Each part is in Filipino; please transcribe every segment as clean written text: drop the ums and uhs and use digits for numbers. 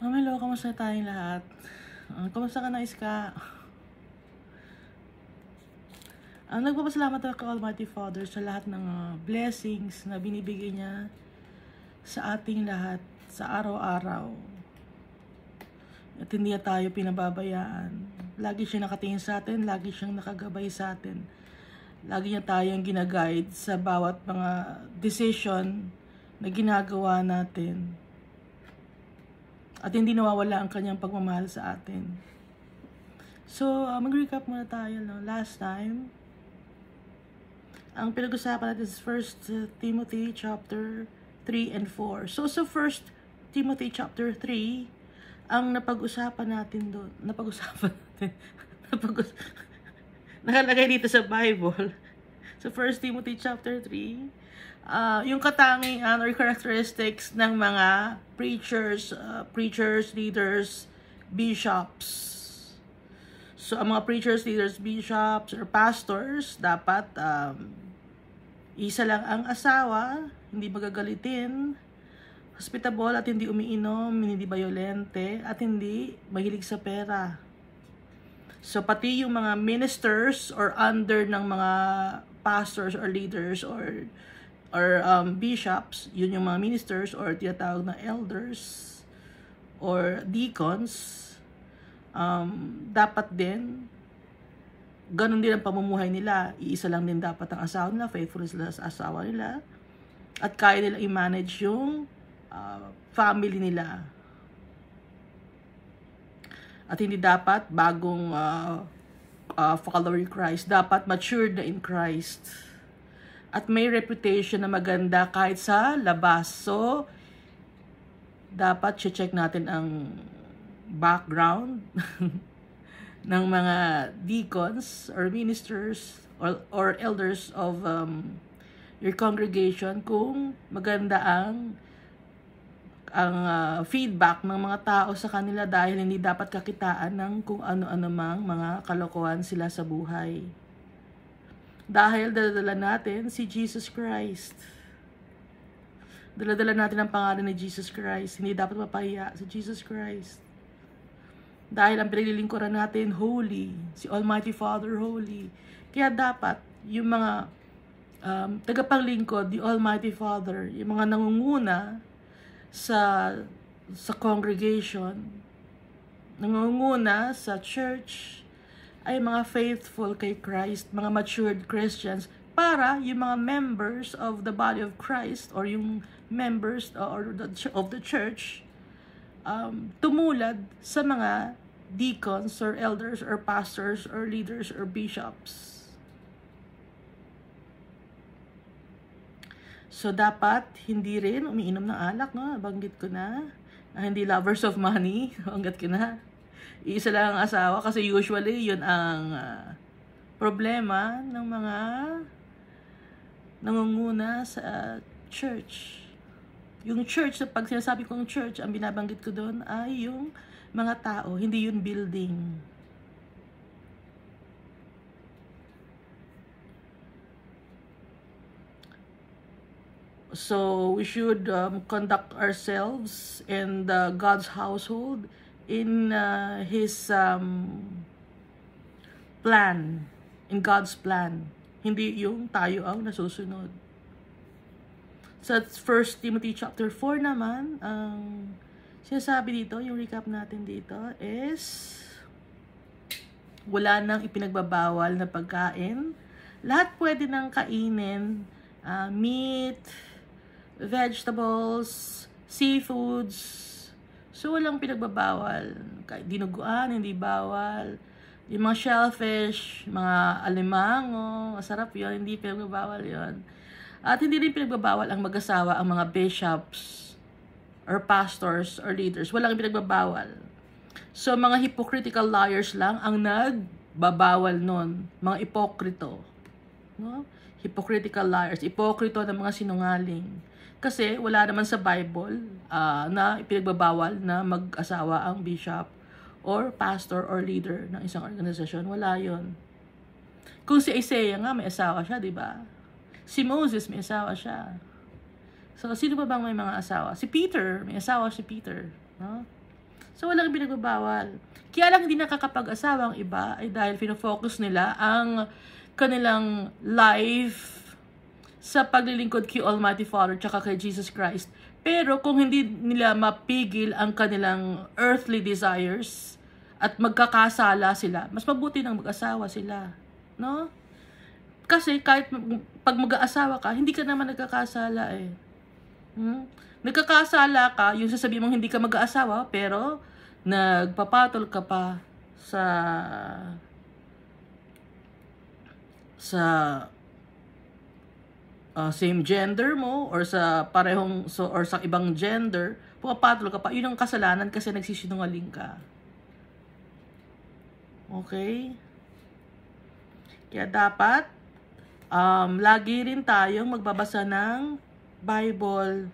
Hello, kamusta tayong lahat? Kamusta ka na, Iska? Nagpapasalamat ako kay Almighty Father sa lahat ng blessings na binibigay niya sa ating lahat sa araw-araw. At hindi niya tayo pinababayaan. Lagi siya nakatingin sa atin, lagi siyang nakagabay sa atin. Lagi niya tayong ginaguide sa bawat mga decision na ginagawa natin. At hindi nawawala ang kanyang pagmamahal sa atin. So, mag-recap muna tayo. No? Last time, ang pinag-usapan natin is 1 Timothy chapter 3 and 4. So, sa 1 Timothy chapter 3, ang napag-usapan natin doon, nakalagay dito sa Bible, sa 1 Timothy chapter 3, yung katangian or characteristics ng mga preachers, leaders, bishops. So, ang mga preachers, leaders, bishops, or pastors, dapat isa lang ang asawa, hindi magagalitin, hospitable at hindi umiinom, hindi violente, at hindi mahilig sa pera. So, pati yung mga ministers or under ng mga pastors or leaders or bishops, yun yung mga ministers or tinatawag na elders or deacons, dapat din ganun din ang pamumuhay nila. Iisa lang din dapat ang asawa nila, faithful sila sa asawa nila, at kaya nila i-manage yung family nila. At hindi dapat bagong follower in Christ, dapat matured na in Christ. At may reputation na maganda kahit sa labas. So, dapat check natin ang background ng mga deacons or ministers or elders of your congregation kung maganda ang feedback ng mga tao sa kanila dahil hindi dapat kakitaan ng kung ano-ano mang mga kalokohan sila sa buhay. Dahil daladala natin si Jesus Christ. Daladala natin ang pangalan ni Jesus Christ. Hindi dapat mapahiya si Jesus Christ. Dahil ang pinaglilingkuran natin, holy. Si Almighty Father, holy. Kaya dapat, yung mga tagapaglingkod, the Almighty Father, yung mga nangunguna sa congregation, nangunguna sa church, ay mga faithful kay Christ, mga matured Christians, para yung mga members of the body of Christ or yung members of the church tumulad sa mga deacons or elders or pastors or leaders or bishops. So dapat hindi rin umiinom ng alak, no? Banggit ko na. Hindi lovers of money, banggit ko na. Isa lang ang asawa kasi usually yun ang problema ng mga nangunguna sa church. Yung church, pag sinasabi kong church, ang binabanggit ko doon ay yung mga tao, hindi yung building. So we should conduct ourselves in God's household in His plan, in God's plan. Hindi yung tayo ang nasusunod. Sa 1 Timothy chapter 4 naman, ang sinasabi dito, yung recap natin dito is wala nang ipinagbabawal na pagkain. Lahat pwede nang kainin, meat, vegetables, seafoods. So, walang pinagbabawal. Kahit dinuguan, hindi bawal. Yung mga shellfish, mga alimango, masarap yun, hindi pinagbabawal yun. At hindi rin pinagbabawal ang mag-asawa, ang mga bishops, or pastors, or leaders. Walang pinagbabawal. So, mga hypocritical liars lang ang nagbabawal nun. Mga ipokrito. No? Hypocritical liars. Ipokrito ng mga sinungaling. Kasi wala naman sa Bible na ipinagbabawal na mag-asawa ang bishop or pastor or leader ng isang organisasyon. Wala yon. Kung si Isaiah nga, may asawa siya, di ba? Si Moses, may asawa siya. So, sino pa bang may mga asawa? Si Peter, may asawa si Peter. No? So, walang pinagbabawal. Kaya lang hindi nakakapag-asawa ang iba ay dahil pinofocus nila ang kanilang life sa paglilingkod kay Almighty Father tsaka kay Jesus Christ. Pero kung hindi nila mapigil ang kanilang earthly desires at magkakasala sila, mas mabuti nang mag-asawa sila. No? Kasi kahit pag mag-aasawa ka, hindi ka naman nagkakasala eh. Nagkakasala ka, yung sasabihin mong hindi ka mag-aasawa, pero nagpapatol ka pa sa same gender mo or sa parehong or sa ibang gender, pumapatol ka pa. Yun ang kasalanan kasi nagsisinungaling ka. Okay? Kaya dapat lagi rin tayong magbabasa ng Bible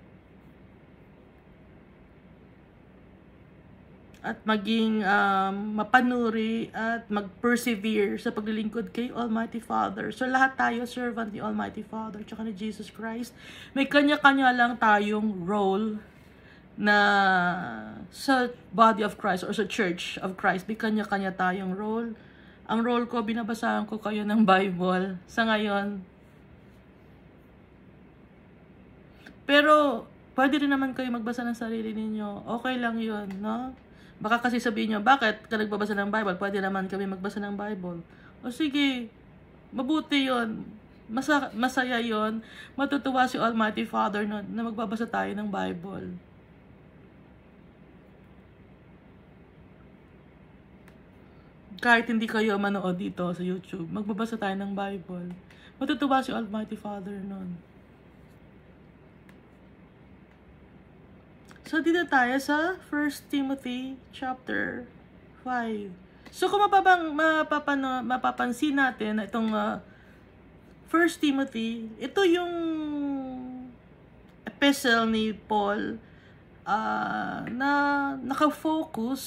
at maging mapanuri at mag-persevere sa paglilingkod kay Almighty Father. So lahat tayo servant ni Almighty Father tsaka ni Jesus Christ. May kanya-kanya lang tayong role na sa body of Christ or sa church of Christ. May kanya-kanya tayong role. Ang role ko, binabasahan ko kayo ng Bible sa ngayon. Pero pwede rin naman kayo magbasa ng sarili ninyo. Okay lang yun, no? Baka kasi sabihin nyo, bakit ka nagbabasa ng Bible? Pwede naman kami magbasa ng Bible. O sige, mabuti yun. Masaya yun. Matutuwa si Almighty Father na magbabasa tayo ng Bible. Kahit hindi kayo manood dito sa YouTube, magbabasa tayo ng Bible. Matutuwa si Almighty Father nun. So, dito tayo sa 1 Timothy chapter 5. So, kung mapapansin natin na itong 1 Timothy, ito yung epistle ni Paul na nakafocus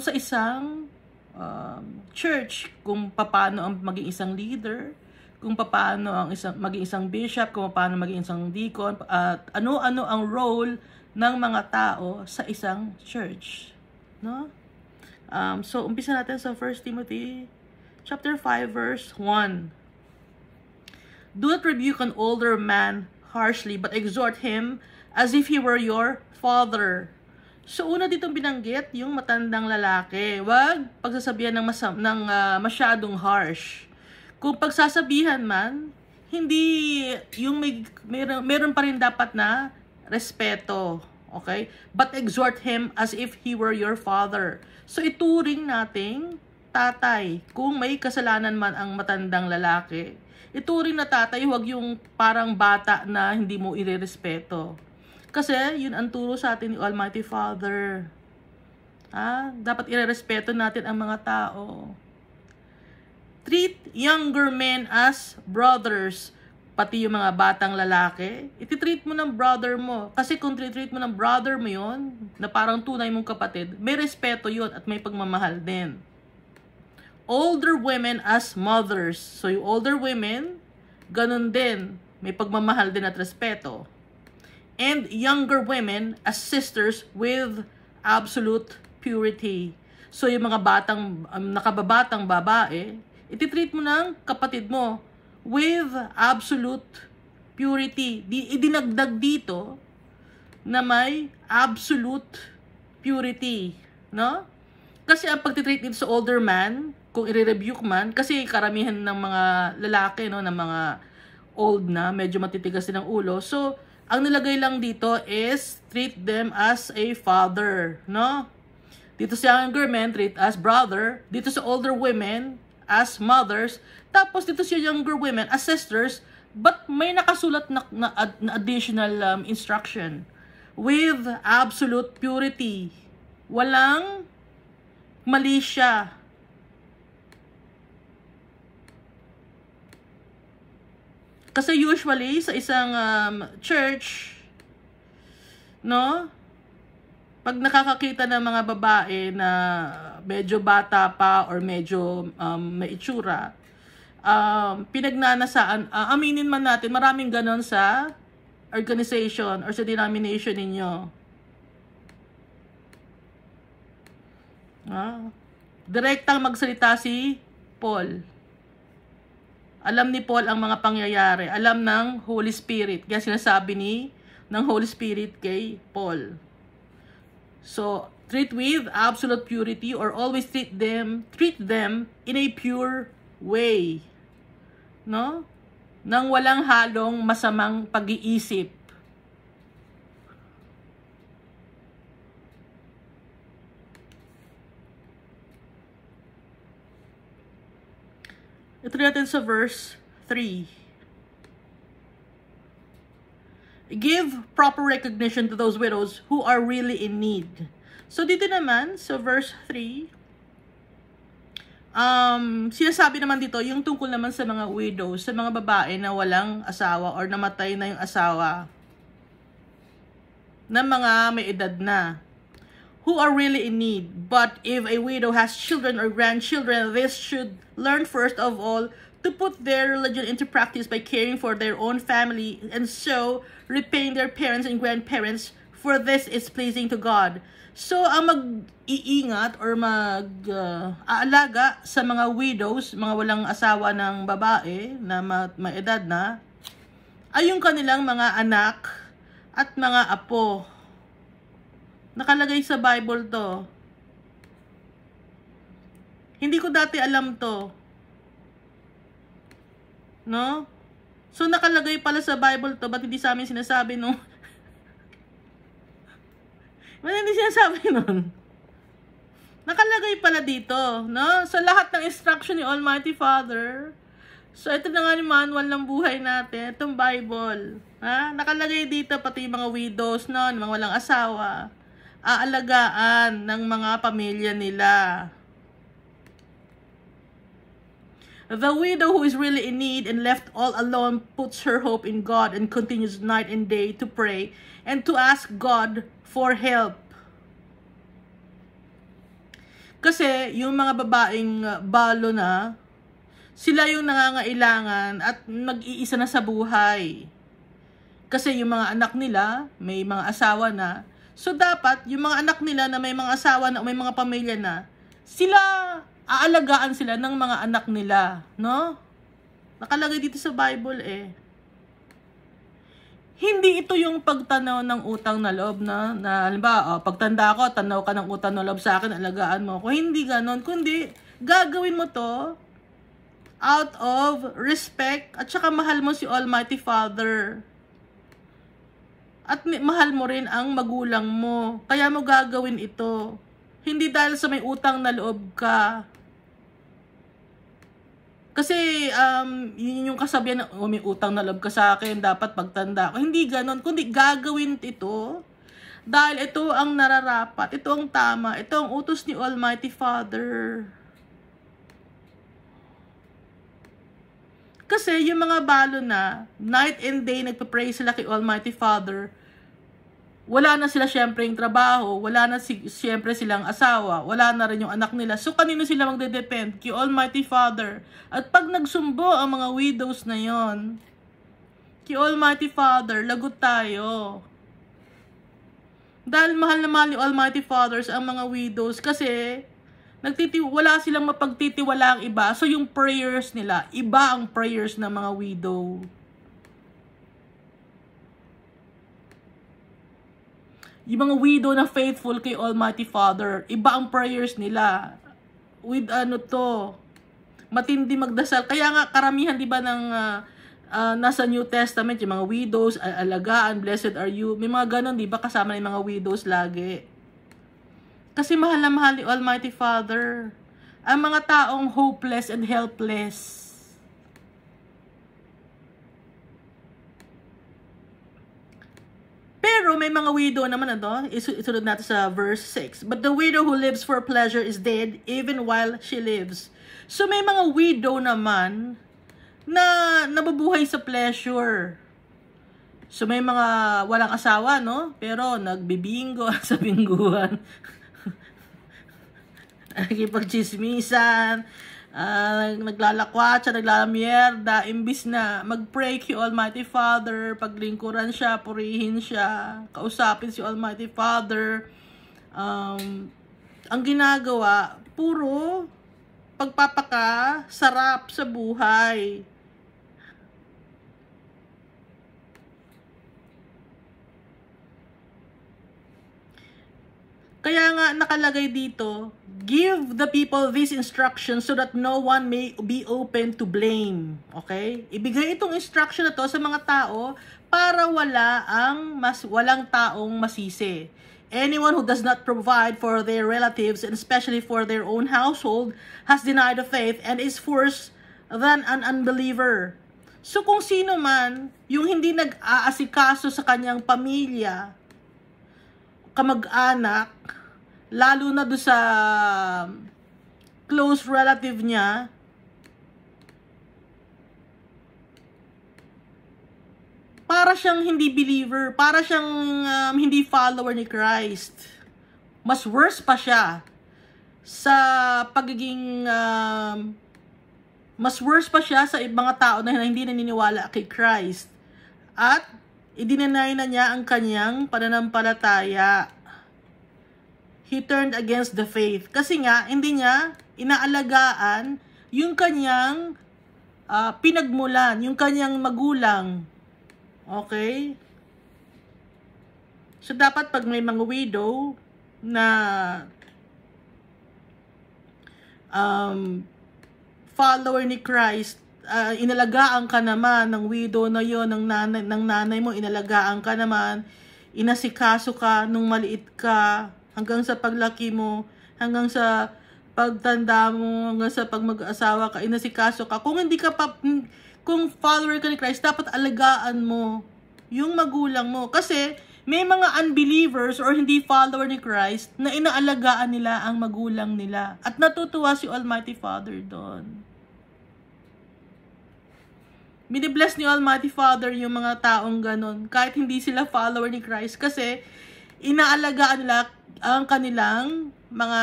sa isang church, kung paano ang maging isang leader, kung paano ang maging isang bishop, kung paano maging isang deacon, at ano-ano ang role ng mga tao sa isang church, no? So umpisa natin sa 1 Timothy chapter 5 verse 1. Do not rebuke an older man harshly, but exhort him as if he were your father. So una ditong binanggit yung matandang lalaki. Wag pagsasabihan ng masyadong harsh. Kung pagsasabihan man, hindi yung meron pa rin dapat na respeto, okay? But exhort him as if he were your father. So ituring nating tatay. Kung may kasalanan man ang matandang lalaki, ituring na tatay, huwag yung parang bata na hindi mo irerespeto. Kasi yun ang turo sa atin ni Almighty Father. Dapat irerespeto natin ang mga tao. Treat younger men as brothers. Pati yung mga batang lalaki, ititreat mo ng brother mo. Kasi kung treat mo ng brother mo yun, na parang tunay mong kapatid, may respeto yun at may pagmamahal din. Older women as mothers. So yung older women, ganun din. May pagmamahal din at respeto. And younger women as sisters with absolute purity. So yung mga nakababatang babae, ititreat mo ng kapatid mo with absolute purity. Idinagdag dito na may absolute purity, no? Kasi ang pagtitreat dito sa older man, kung i-rebuke man, kasi karamihan ng mga lalaki, no, ng mga old na, medyo matitigas din ang ulo. So, ang nilagay lang dito is treat them as a father, no? Dito sa younger men, treat as brother. Dito sa older women, as mothers. Tapos dito sa younger women as sisters, but may nakasulat na additional instruction with absolute purity. Walang mali siya. Kasi usually sa isang church, no, pag nakakakita ng mga babae na medyo bata pa or medyo may itsura, pinagnanasaan, aminin man natin, maraming ganon sa organization or sa denomination ninyo. Direktang magsalita si Paul. Alam ni Paul ang mga pangyayari. Alam ng Holy Spirit. Kaya sinasabi ng Holy Spirit kay Paul. So, treat with absolute purity or always treat them in a pure way. No? Nang walang halong masamang pag-iisip. Ito natin sa verse 3. Give proper recognition to those widows who are really in need. So dito naman, sa verse 3, sinasabi naman dito, yung tungkol naman sa mga widows, sa mga babae na walang asawa or namatay na yung asawa, na mga may edad na, who are really in need. But if a widow has children or grandchildren, this should learn first of all to put their religion into practice by caring for their own family and so repaying their parents and grandparents, for this is pleasing to God. So, ang mag-iingat or mag-aalaga sa mga widows, mga walang asawa ng babae na may edad na, ay yung kanilang mga anak at mga apo. Nakalagay sa Bible to. Hindi ko dati alam to. No? So, nakalagay pala sa Bible to. Ba't hindi sa amin sinasabi nung... Ba't hindi sinasabi nun? Nakalagay pala dito. No? So, lahat ng instruction ni Almighty Father. So, ito na nga yung manual ng buhay natin. Itong Bible. Ha? Nakalagay dito pati yung mga widows, no? Mga walang asawa. Aalagaan ng mga pamilya nila. The widow who is really in need and left all alone puts her hope in God and continues night and day to pray and to ask God for help. Kasi yung mga babaeng balo na, sila yung nangangailangan at mag-iisa na sa buhay. Kasi yung mga anak nila, may mga asawa na. So, dapat, yung mga anak nila na may mga asawa na, may mga pamilya na, sila, aalagaan sila ng mga anak nila, no? Nakalagay dito sa Bible, eh. Hindi ito yung pagtanaw ng utang na loob, na halimbawa, pagtanda ko, tanaw ka ng utang na loob sa akin, alagaan mo ako. Hindi ganon, kundi, gagawin mo to out of respect at saka mahal mo si Almighty Father. At mahal mo rin ang magulang mo. Kaya mo gagawin ito. Hindi dahil sa may utang na loob ka. Kasi, yun yung kasabihan na, may utang na loob ka sa akin, dapat pagtanda ko. Hindi ganon. Kundi gagawin ito. Dahil ito ang nararapat. Ito ang tama. Ito ang utos ni Almighty Father. Kasi yung mga balo na, night and day nagpa-pray sila kay Almighty Father, wala na sila syempre yung trabaho, wala na syempre silang asawa, wala na rin yung anak nila. So, kanino sila magde-depend? Kay Almighty Father. At pag nagsumbo ang mga widows na yon, kay Almighty Father, lagot tayo. Dahil mahal na mahal ni Almighty Father ang mga widows kasi wala silang mapagtitiwala ang iba. So, yung prayers nila, iba ang prayers ng mga widow. Yung mga widow na faithful kay Almighty Father, iba ang prayers nila. With matindi magdasal. Kaya nga, karamihan, di ba, ng nasa New Testament, yung mga widows, alagaan, blessed are you. May mga ganon, di ba, kasama ng mga widows lagi. Kasi mahal na mahal ni Almighty Father ang mga taong hopeless and helpless. Pero may mga widow naman isunod natin sa verse 6. But the widow who lives for pleasure is dead even while she lives. So may mga widow naman na nabubuhay sa pleasure. So may mga walang asawa, no? Pero nagbibingo sa bingguhan. Nakikipagchismisan, naglalakwatsa, naglalamierda, imbis na mag-pray kay Almighty Father, paglingkuran siya, purihin siya, kausapin si Almighty Father, ang ginagawa, puro pagpapakasarap sa buhay. Kaya nga nakalagay dito, give the people these instructions so that no one may be open to blame. Okay? Ibigay itong instruction na to sa mga tao para walang taong masisi. Anyone who does not provide for their relatives and especially for their own household has denied the faith and is worse than an unbeliever. So kung sino man yung hindi nag-aasikaso sa kanyang pamilya, kamag-anak, lalo na do sa close relative niya, para siyang hindi believer, para siyang hindi follower ni Christ. Mas worse pa siya sa pagiging mas worse pa siya sa mga tao na hindi naniniwala kay Christ. At idinenay na niya ang kanyang pananampalataya. He turned against the faith. Kasi nga, hindi niya inaalagaan yung kanyang pinagmulan, yung kanyang magulang. Okay? So, dapat pag may mga widow na follower ni Christ, inalagaan ka naman ng widow na yon, ng nanay mo, inalagaan ka naman, inasikaso ka nung maliit ka, hanggang sa paglaki mo, hanggang sa pagtanda mo, hanggang sa pag mag-asawa ka, inasikaso ka. Kung follower ka ni Christ, dapat alagaan mo yung magulang mo. Kasi may mga unbelievers or hindi follower ni Christ na inaalagaan nila ang magulang nila. At natutuwa si Almighty Father doon. Binibless ni Almighty Father yung mga taong ganon, kahit hindi sila follower ni Christ, kasi inaalagaan nila ang kanilang mga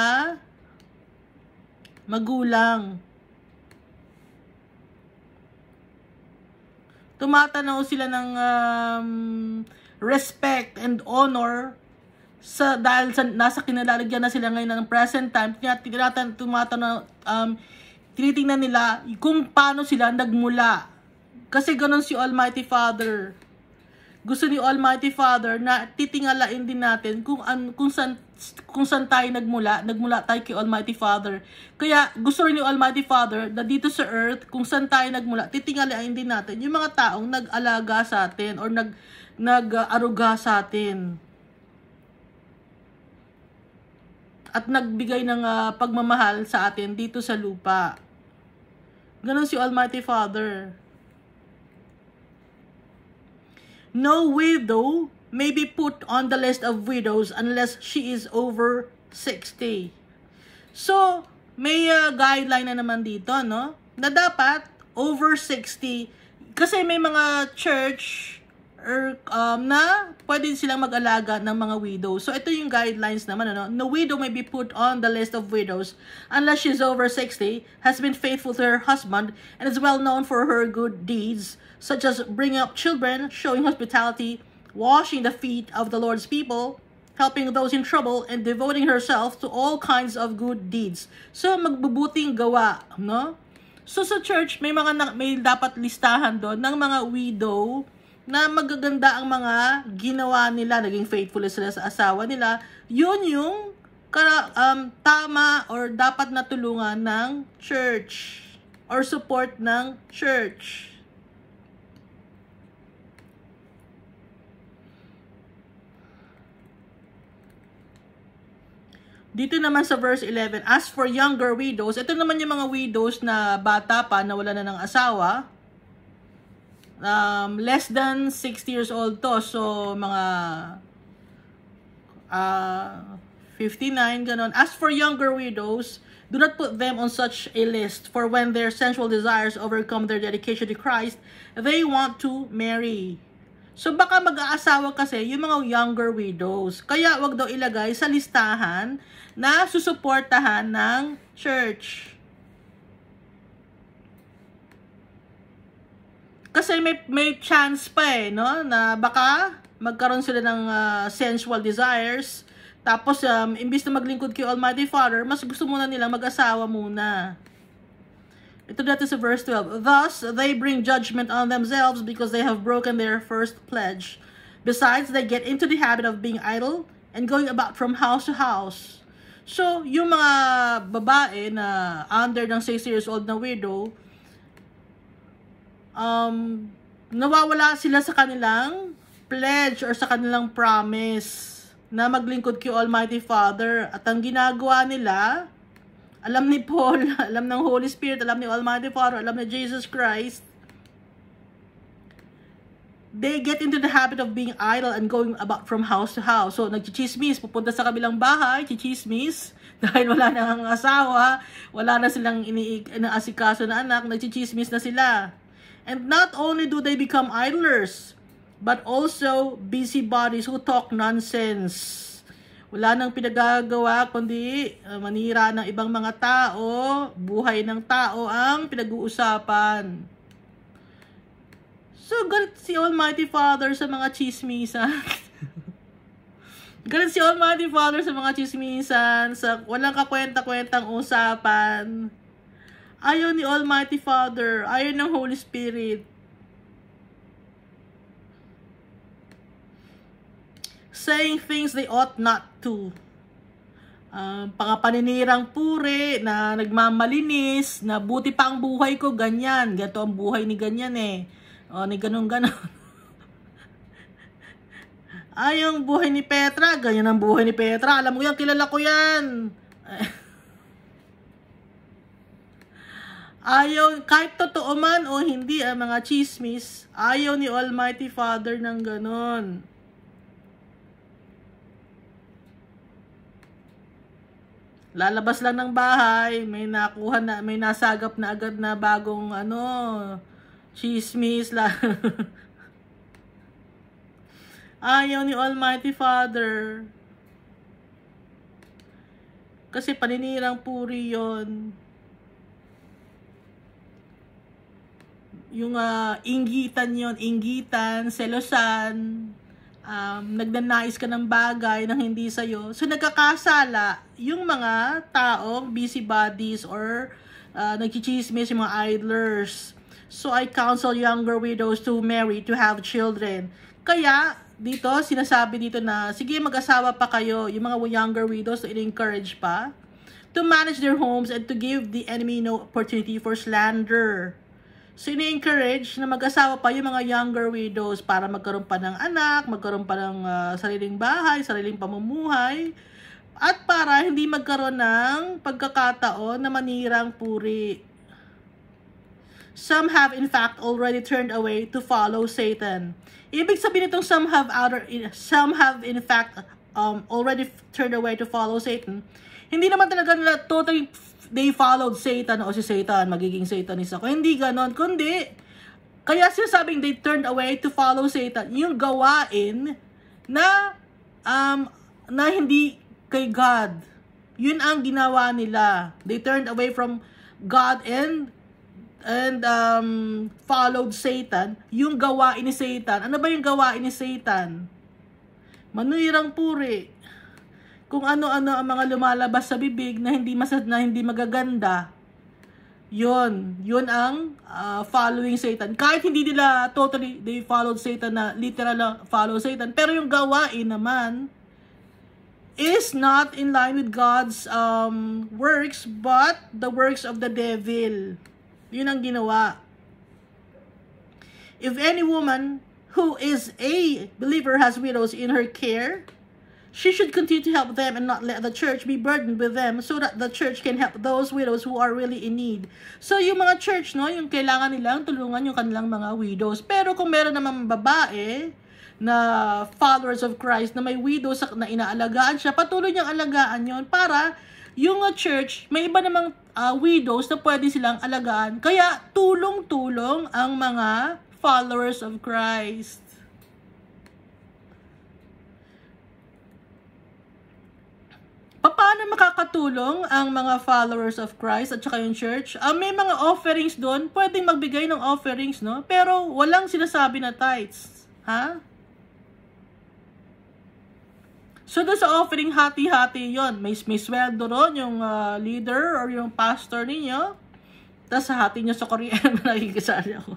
magulang. Tumatanaw sila ng respect and honor dahil nasa kinalalagyan na sila ngayon ng present time. Tinitingnan nila kung paano sila nagmula. Kasi ganun si Almighty Father. Gusto ni Almighty Father na titingalain din natin kung saan tayo nagmula tayo kay Almighty Father. Kaya gusto rin ni Almighty Father na dito sa earth, kung saan tayo nagmula, titingalain din natin yung mga taong nag-alaga sa atin or nag-aruga sa atin. At nagbigay ng pagmamahal sa atin dito sa lupa. Ganon si Almighty Father. No widow may be put on the list of widows unless she is over 60. So, may guideline na naman dito, no? Na dapat over 60. Kasi may mga church na pwede silang mag-alaga ng mga widows. So, ito yung guidelines naman, ano? No widow may be put on the list of widows unless she's over 60, has been faithful to her husband, and is well known for her good deeds, such as bringing up children, showing hospitality, washing the feet of the Lord's people, helping those in trouble, and devoting herself to all kinds of good deeds. So, magbubuting gawa, no? So, sa church, may dapat listahan doon ng mga widow na magaganda ang mga ginawa nila, naging faithful sila sa asawa nila. Yun yung tama or dapat natulungan ng church or support ng church. Dito naman sa verse 11, as for younger widows, ito naman yung mga widows na bata pa, na wala na ng asawa. Less than 60 years old to. So, mga 59, ganon. As for younger widows, do not put them on such a list, for when their sensual desires overcome their dedication to Christ, they want to marry. So, baka mag-aasawa kasi yung mga younger widows. Kaya, wag daw ilagay sa listahan na susuportahan ng church. Kasi may chance pa no? Na baka magkaroon sila ng sensual desires, Tapos, imbis na maglingkod kay Almighty Father, mas gusto muna nilang mag-asawa muna. Ito dito sa verse 12. Thus, they bring judgment on themselves because they have broken their first pledge. Besides, they get into the habit of being idle and going about from house to house. So, yung mga babae na under ng 6 years old na widow, nawawala sila sa kanilang pledge or sa kanilang promise na maglingkod kay Almighty Father. At ang ginagawa nila, alam ni Paul, alam ng Holy Spirit, alam ni Almighty Father, alam ni Jesus Christ, they get into the habit of being idle and going about from house to house. So, nagchichismis, pupunta sa kabilang bahay, chichismis, dahil wala na ang asawa, wala na silang inaasikaso na anak, nagchichismis na sila. And not only do they become idlers, but also busybodies who talk nonsense. Wala nang pinagagawa kundi manira ng ibang mga tao, buhay ng tao ang pinag-uusapan. So, galit si Almighty Father sa mga chismisan. Galit si Almighty Father sa mga chismisan, sa walang kakwenta-kwentang usapan. Ayaw ni Almighty Father, ayaw ng Holy Spirit. Saying things they ought not to. Paninirang puri, na nagmamalinis, na buti pa ang buhay ko, ganyan. Gato ang buhay ni ganyan eh. O, ni ganun-ganon. Ay, yung buhay ni Petra, ganyan ang buhay ni Petra. Alam mo yan, kilala ko yan. Ayaw, kahit totoo man o hindi ang mga chismis, ayaw ni Almighty Father ng ganon. Lalabas lang ng bahay, may nakuha na, may nasagap na agad na bagong chismis lang. Ayaw ni Almighty Father. Kasi paninirang puri yon. Yung inggitan yon, inggitan, selosan, nagnanais ka ng bagay nang hindi sa'yo. So, nagkakasala yung mga taong busybodies or nagchichismis, yung mga idlers. So, I counsel younger widows to marry, to have children. Kaya, dito, sinasabi dito na, sige, mag-asawa pa kayo, yung mga younger widows, to encourage pa, to manage their homes and to give the enemy no opportunity for slander. So, ini-encourage na mag-asawa pa yung mga younger widows para magkaroon pa ng anak, magkaroon pa ng sariling bahay, sariling pamumuhay, at para hindi magkaroon ng pagkakataon na manirang puri. Some have in fact already turned away to follow Satan. Ibig sabihin itong some have in fact already turned away to follow Satan. Hindi naman talaga nila totally they followed Satan o si Satan, magiging Satanist ako. Hindi ganon, kundi, kaya sinasabing they turned away to follow Satan, yung gawain na hindi kay God. Yun ang ginawa nila. They turned away from God and followed Satan. Yung gawain ni Satan. Ano ba yung gawain ni Satan? Manirang puri. Kung ano-ano ang mga lumalabas sa bibig na hindi magaganda, yun ang following Satan. Kahit hindi nila totally, they followed Satan na literal na follow Satan, pero yung gawain naman is not in line with God's works, but the works of the devil. Yun ang ginawa. If any woman who is a believer has widows in her care, she should continue to help them and not let the church be burdened with them so that the church can help those widows who are really in need. So, yung mga church, yung kailangan nilang tulungan yung kanilang mga widows. Pero kung meron naman babae na followers of Christ na may widows na inaalagaan siya, patuloy niyang alagaan yon para yung church, may iba namang widows na pwede silang alagaan. Kaya, tulong-tulong ang mga followers of Christ. Paano makakatulong ang mga followers of Christ at saka yung church? May mga offerings doon, pwedeng magbigay ng offerings, no? Pero walang sinasabi na tithes. Ha? So, doon sa offering, hati-hati yon. May sweldo ron yung leader or yung pastor ninyo. Tapos, hati nyo sa kuryente na nakikisali ako.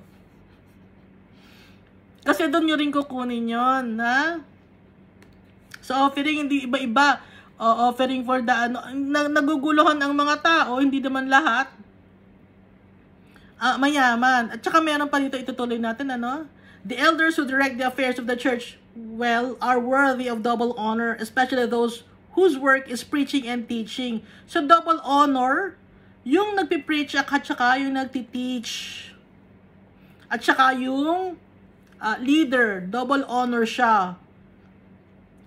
Kasi doon nyo rin kukunin yon, ha? So, offering, hindi iba-iba. Offering for the, naguguluhan ang mga tao, hindi naman lahat. Mayaman. At saka meron pa dito, itutuloy natin, ano? The elders who direct the affairs of the church well are worthy of double honor, especially those whose work is preaching and teaching. So, double honor, yung nagpipreach at saka yung nagtiteach. At saka yung leader, double honor siya.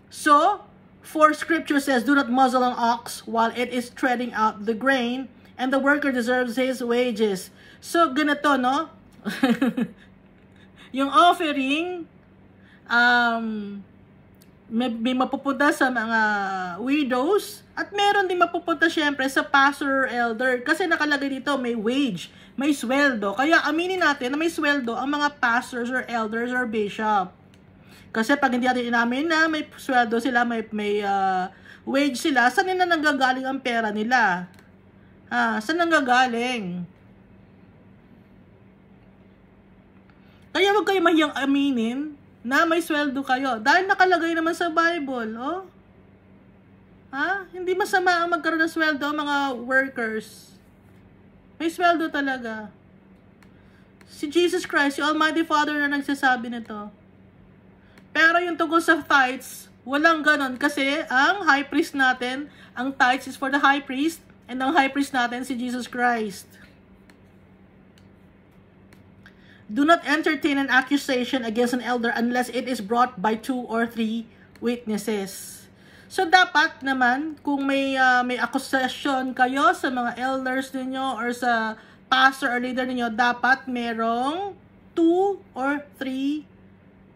So, for scripture says, do not muzzle an ox while it is treading out the grain, and the worker deserves his wages. So, ganito, no? Yung offering, may mapupunta sa mga widows, at meron din mapupunta syempre sa pastor or elder. Kasi nakalagay dito, may wage, may sweldo. Kaya aminin natin na may sweldo ang mga pastors or elders or bishop. Kasi pag hindi natin inamin na may sweldo sila, may wage sila, saan na nanggagaling ang pera nila? Saan nanggagaling? Kaya huwag kayo mahiyang aminin na may sweldo kayo. Dahil nakalagay naman sa Bible, oh. Hindi masama ang magkaroon ng sweldo ang mga workers. May sweldo talaga. Si Jesus Christ, si Almighty Father na nagsasabi nito. Pero yung tungkol sa tithes, walang ganon. Kasi ang high priest natin, ang tithes is for the high priest, and ang high priest natin si Jesus Christ. Do not entertain an accusation against an elder unless it is brought by 2 or 3 witnesses. So, dapat naman, kung may accusation kayo sa mga elders ninyo or sa pastor or leader ninyo, dapat merong 2 or 3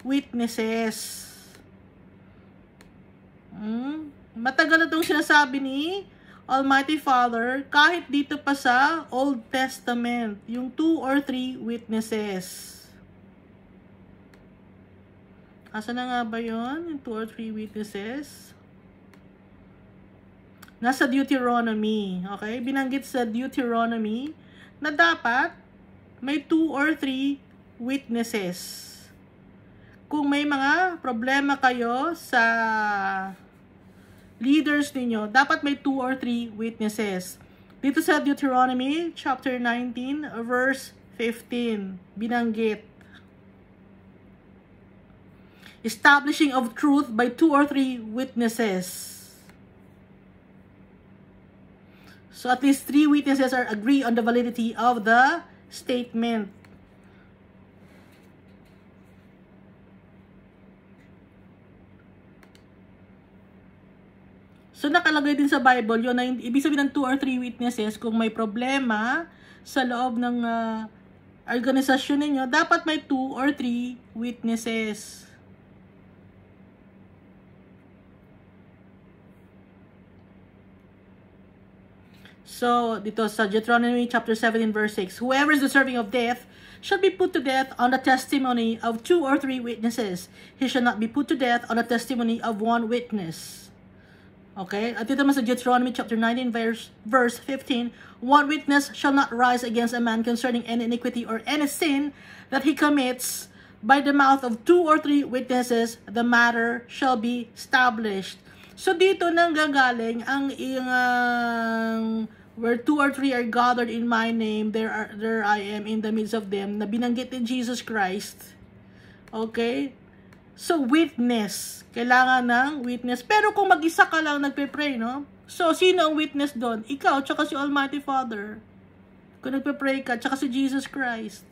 witnesses. Matagal na itong sinasabi ni Almighty Father, kahit dito pa sa Old Testament, yung 2 or 3 witnesses. Asa na nga ba yun? Yung 2 or 3 witnesses? Nasa Deuteronomy. Okay? Binanggit sa Deuteronomy na dapat may 2 or 3 witnesses. Kung may mga problema kayo sa leaders ninyo, dapat may 2 or 3 witnesses. Dito sa Deuteronomy chapter 19 verse 15, binanggit. Establishing of truth by 2 or 3 witnesses. So at least 3 witnesses are agree on the validity of the statement. So, nakalagay din sa Bible yun na ibig sabihin ng 2 or 3 witnesses, kung may problema sa loob ng organisasyon ninyo, dapat may 2 or 3 witnesses. So, dito sa Deuteronomy chapter 17 verse 6, whoever is deserving of death shall be put to death on the testimony of 2 or 3 witnesses. He shall not be put to death on the testimony of 1 witness. Okay? At dito naman sa Deuteronomy chapter 19 verse 15, one witness shall not rise against a man concerning any iniquity or any sin that he commits. By the mouth of 2 or 3 witnesses, the matter shall be established. So dito nang gagaling ang where 2 or 3 are gathered in my name, there I am in the midst of them, na binanggit ni Jesus Christ. Okay? So, witness. Kailangan ng witness. Pero kung mag-isa ka lang nagpe-pray, no? So, sino ang witness doon? Ikaw, tsaka si Almighty Father. Kung nagpe-pray ka, tsaka si Jesus Christ.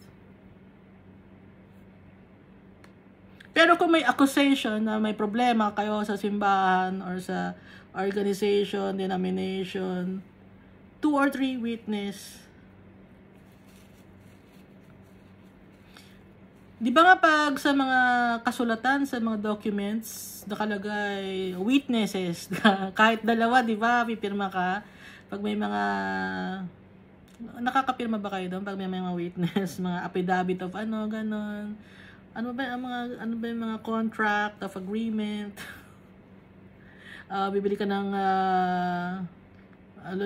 Pero kung may accusation na may problema kayo sa simbahan or sa organization, denomination, 2 or 3 witness. Di ba nga pag sa mga kasulatan, sa mga documents, nakalagay witnesses, kahit dalawa, di ba, pipirma ka. Pag may mga, nakakapirma ba kayo doon? Pag may mga witness, mga affidavit of ano, ganon. Ano ba yung mga contract of agreement? bibili ka ng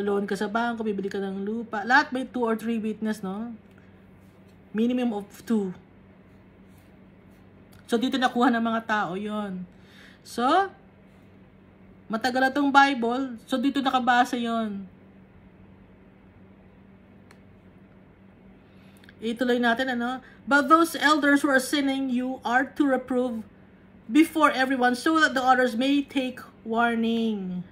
loan ka sa bangko, bibili ka ng lupa. Lahat may 2 or 3 witness, no? Minimum of 2. So, dito nakuha ng mga tao yon. So, matagal na itong Bible. So, dito nakabasa yon. Ituloy natin, ano? But those elders who are sinning, you are to reprove before everyone so that the others may take warning.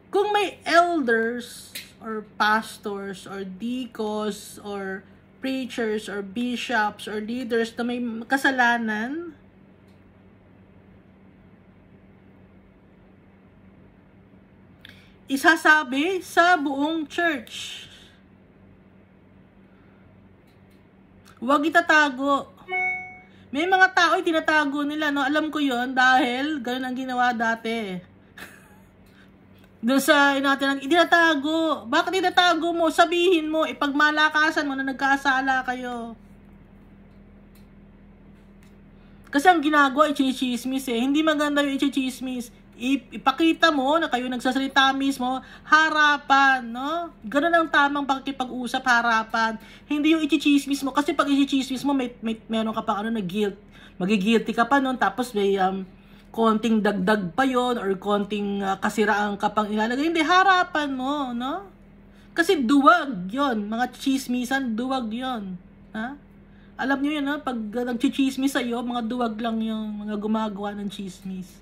Kung may elders or pastors or deacons or preachers or bishops or leaders na may kasalanan, isasabi sa buong church. Huwag itatago. May mga tao tinatago nila, no? Alam ko yon dahil ganun ang ginawa dati. Doon sa itinatago. Bakit itinatago mo? Sabihin mo, ipagmalakasan mo na nagkasala kayo. Kasi ang ginagawa, i-chismis eh. Hindi maganda yung i-chismis. Ipakita mo na kayo nagsasalita mismo, harapan, no? Ganun ang tamang pakikipag-usap, harapan. Hindi yung i-chismis mo. Kasi pag i-chismis mo, meron ka pa na guilt. Magigilty ka pa nun, tapos may konting dagdag pa yon or konting kasiraan ka pang ilalagay. Hindi, harapan mo, no? Kasi duwag yon, mga chismisan, duwag yon. Ha? Alam nyo yun, no? Pag nag-chismis sa'yo, mga duwag lang yung mga gumagawa ng chismis.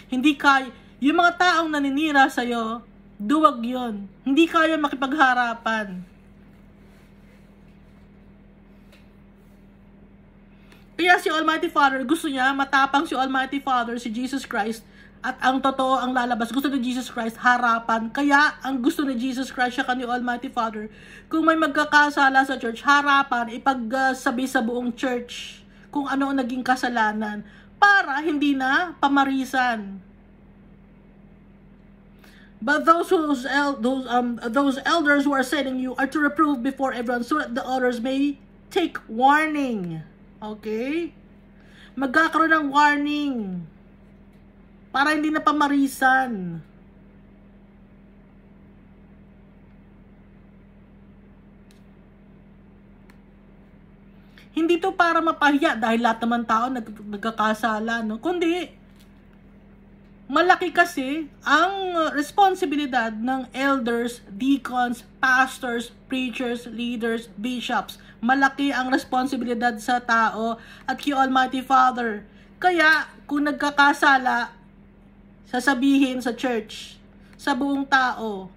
Hindi kaya, yung mga taong naninira sa'yo, duwag yon. Hindi kaya makipagharapan. Kaya si Almighty Father, gusto niya, matapang si Almighty Father, si Jesus Christ, at ang totoo ang lalabas. Gusto ni Jesus Christ, harapan. Kaya, ang gusto ni Jesus Christ, siya ni Almighty Father, kung may magkakasala sa church, harapan, ipagsabi sa buong church kung ano ang naging kasalanan, para hindi na pamarisan. But those elders who are sending you are to reprove before everyone so that the others may take warning. Okay? Magkakaroon ng warning para hindi na pamarisan. Hindi to para mapahiya dahil lahat naman tao nagkakasala, no? Kundi malaki kasi ang responsibilidad ng elders, deacons, pastors, preachers, leaders, bishops. Malaki ang responsibilidad sa tao at kay Almighty Father. Kaya, kung nagkakasala, sasabihin sa church, sa buong tao,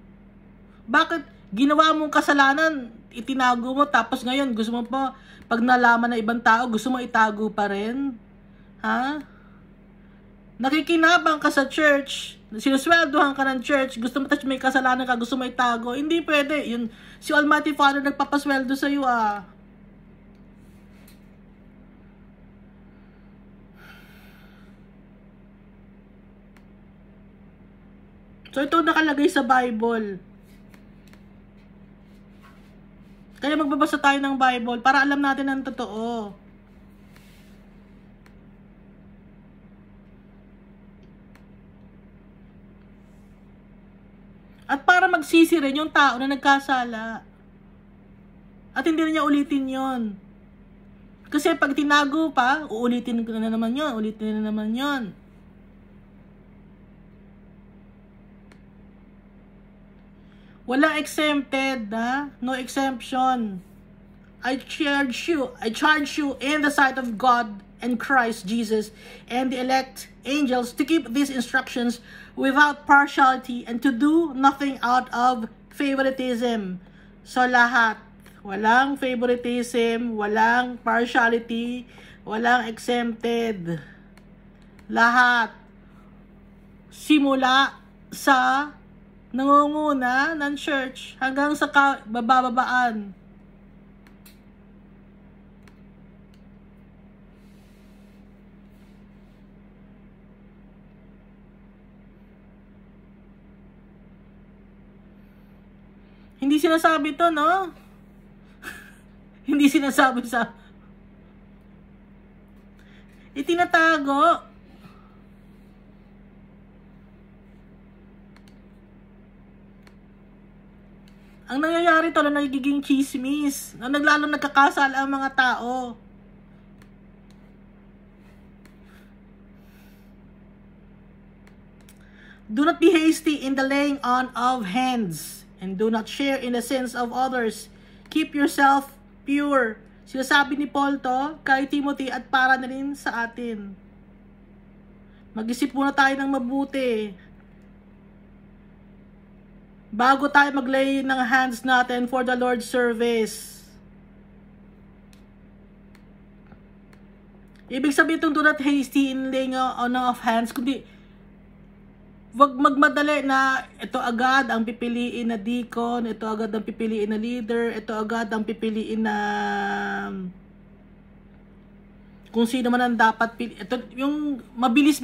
bakit ginawa mong kasalanan, itinago mo, tapos ngayon gusto mo pa, pag nalaman ng ibang tao, gusto mo itago pa rin? Ha? Nakikinabang ka sa church, sinusweldohan ka ng church, gusto mo may kasalanan ka, gusto mo itago, hindi pwede. Yun, si Almighty Father nagpapasweldo sa iyo, So, ito nakalagay sa Bible. Kaya magbabasa tayo ng Bible para alam natin ang totoo. At para magsisi rin yung tao na nagkasala. At hindi rin niya ulitin yon. Kasi pag tinago pa, uulitin na naman yon, ulitin na naman yon. Walang exempted, ha? No exemption. I charge you in the sight of God and Christ Jesus and the elect angels to keep these instructions without partiality and to do nothing out of favoritism. So lahat, walang favoritism, walang partiality, walang exempted. Lahat. Simula sa nangunguna ng church hanggang sa bababaan. Hindi sinasabi to, no? Hindi sinasabi sa... Itinatago. Ang nangyayari to, na nagiging chismis. Na naglalong nagkakasala ang mga tao. Do not be hasty in the laying on of hands, and do not share in the sins of others. Keep yourself pure. Sinasabi ni Paul to kay Timothy at para na rin sa atin. Mag-isip muna tayo ng mabuti bago tayo maglay ng hands natin for the Lord's service. Ibig sabihin itong do not hasty in laying on of hands, kundi wag magmadali na ito agad ang pipiliin na deacon, ito agad ang pipiliin na leader, ito agad ang pipiliin na kung sino man ang dapat ito yung mabilis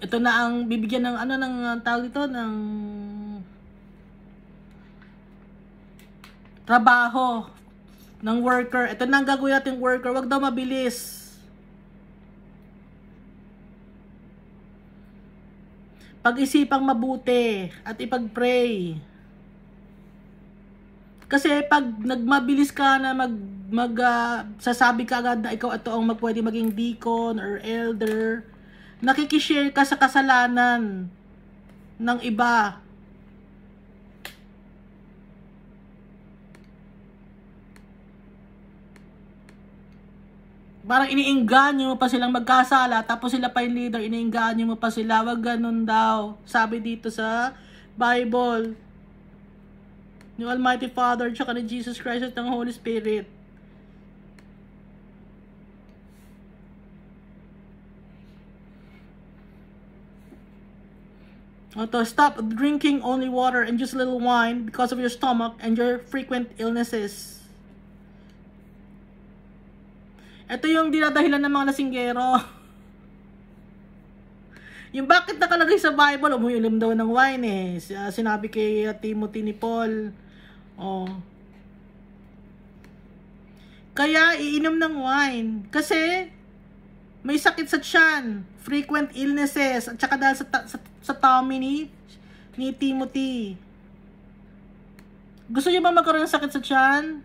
ito na ang bibigyan ng ng tawag dito ng trabaho ng worker. Ito na ang gagawin nating worker, wag daw mabilis. Pag-isipang mabuti at ipag-pray. Kasi pag nagmabilis ka na sasabi ka agad na ikaw ito ang pwede maging deacon or elder, nakikishare ka sa kasalanan ng iba. Parang iniinganyo mo pa silang magkasala, tapos sila pa yung leader, iniinganyo mo pa sila. Wag ganun daw. Sabi dito sa Bible, ni Almighty Father, tsaka ni Jesus Christ at ng Holy Spirit. Stop drinking only water and just a little wine because of your stomach and your frequent illnesses. Ito yung dinadahilan ng mga lasinggero. Yung bakit nakalagay sa Bible, umiinom daw ng wine eh. Sinabi kay Timothy ni Paul. Kaya iinom ng wine. Kasi may sakit sa tiyan, frequent illnesses, at saka dahil sa tummy ni Timothy. Gusto niyo ba magkaroon ng sakit sa tiyan?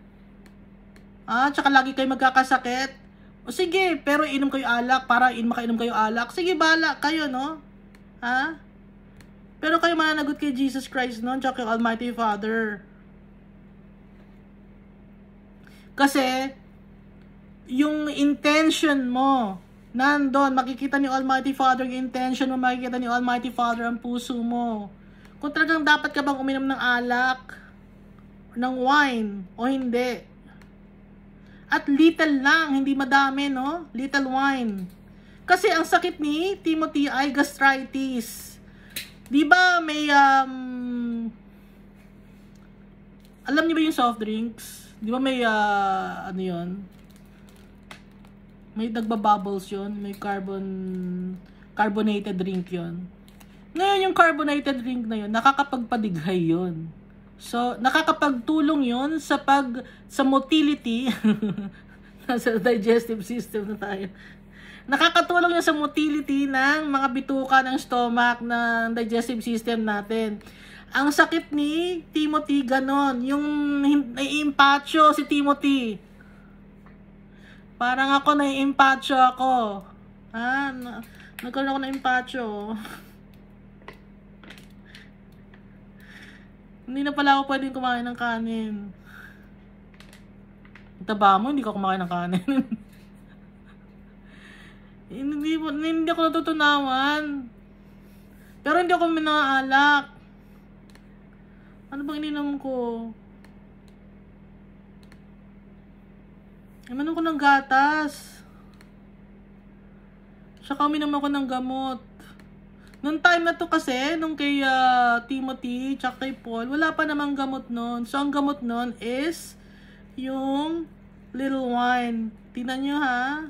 Tsaka lagi kayo magkakasakit? O sige, pero inom kayo alak para makainom kayo alak. Sige, bala kayo, no? Pero kayo mananagot kay Jesus Christ, no? Tsaka kay Almighty Father. Kasi, yung intention mo, nandun, makikita ni Almighty Father yung intention mo, makikita ni Almighty Father ang puso mo. Kung talagang dapat ka bang uminom ng alak, ng wine, o hindi. At little lang, hindi madami, no? Little wine. Kasi ang sakit ni Timothy ay gastritis. Di ba may, alam niyo ba yung soft drinks? Di ba may, ano yun? May nagbabubbles yun. May carbonated drink yun. Ngayon yung carbonated drink na yun, nakakapagpadighay yun. So, nakakapagtulong yun sa motility nasa digestive system na tayo. Nakakatulong yun sa motility ng mga bituka ng stomach, ng digestive system natin. Ang sakit ni Timothy, ganon. Yung nai-impatcho si Timothy. Parang ako nai-impatcho ako. Nagkaroon ako ng impatcho. Hindi na pala ako pwedeng kumain ng kanin. Taba mo, hindi ka kumain ng kanin. hindi ako natutunawan. Pero hindi ako minaalak. Ano bang ininom ko? Imanom ko ng gatas. Saka uminom ako ng gamot. Noong time na to kasi, nung kay Timothy, tsaka kay Paul, wala pa namang gamot nun. So, ang gamot nun is yung little wine. Tingnan nyo, ha?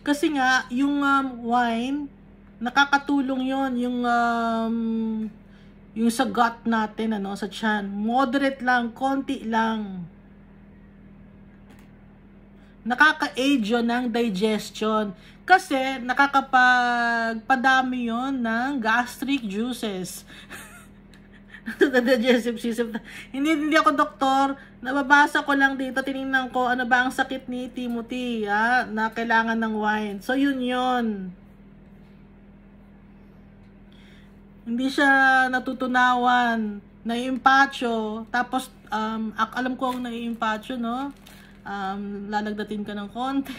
Kasi nga, yung wine, nakakatulong yon yung sa gut natin, sa tiyan. Moderate lang, konti lang. Nakaka-aid yun ng digestion. Kasi nakakapagpadami yun ng gastric juices. The digestive system. Hindi ako doktor. Nababasa ko lang dito. Tinignan ko ano ba ang sakit ni Timothy na kailangan ng wine. So yun. Hindi siya natutunawan. Naiimpacho. Tapos alam ko ang naiimpacho, no? Lalagdatin ka ng konti.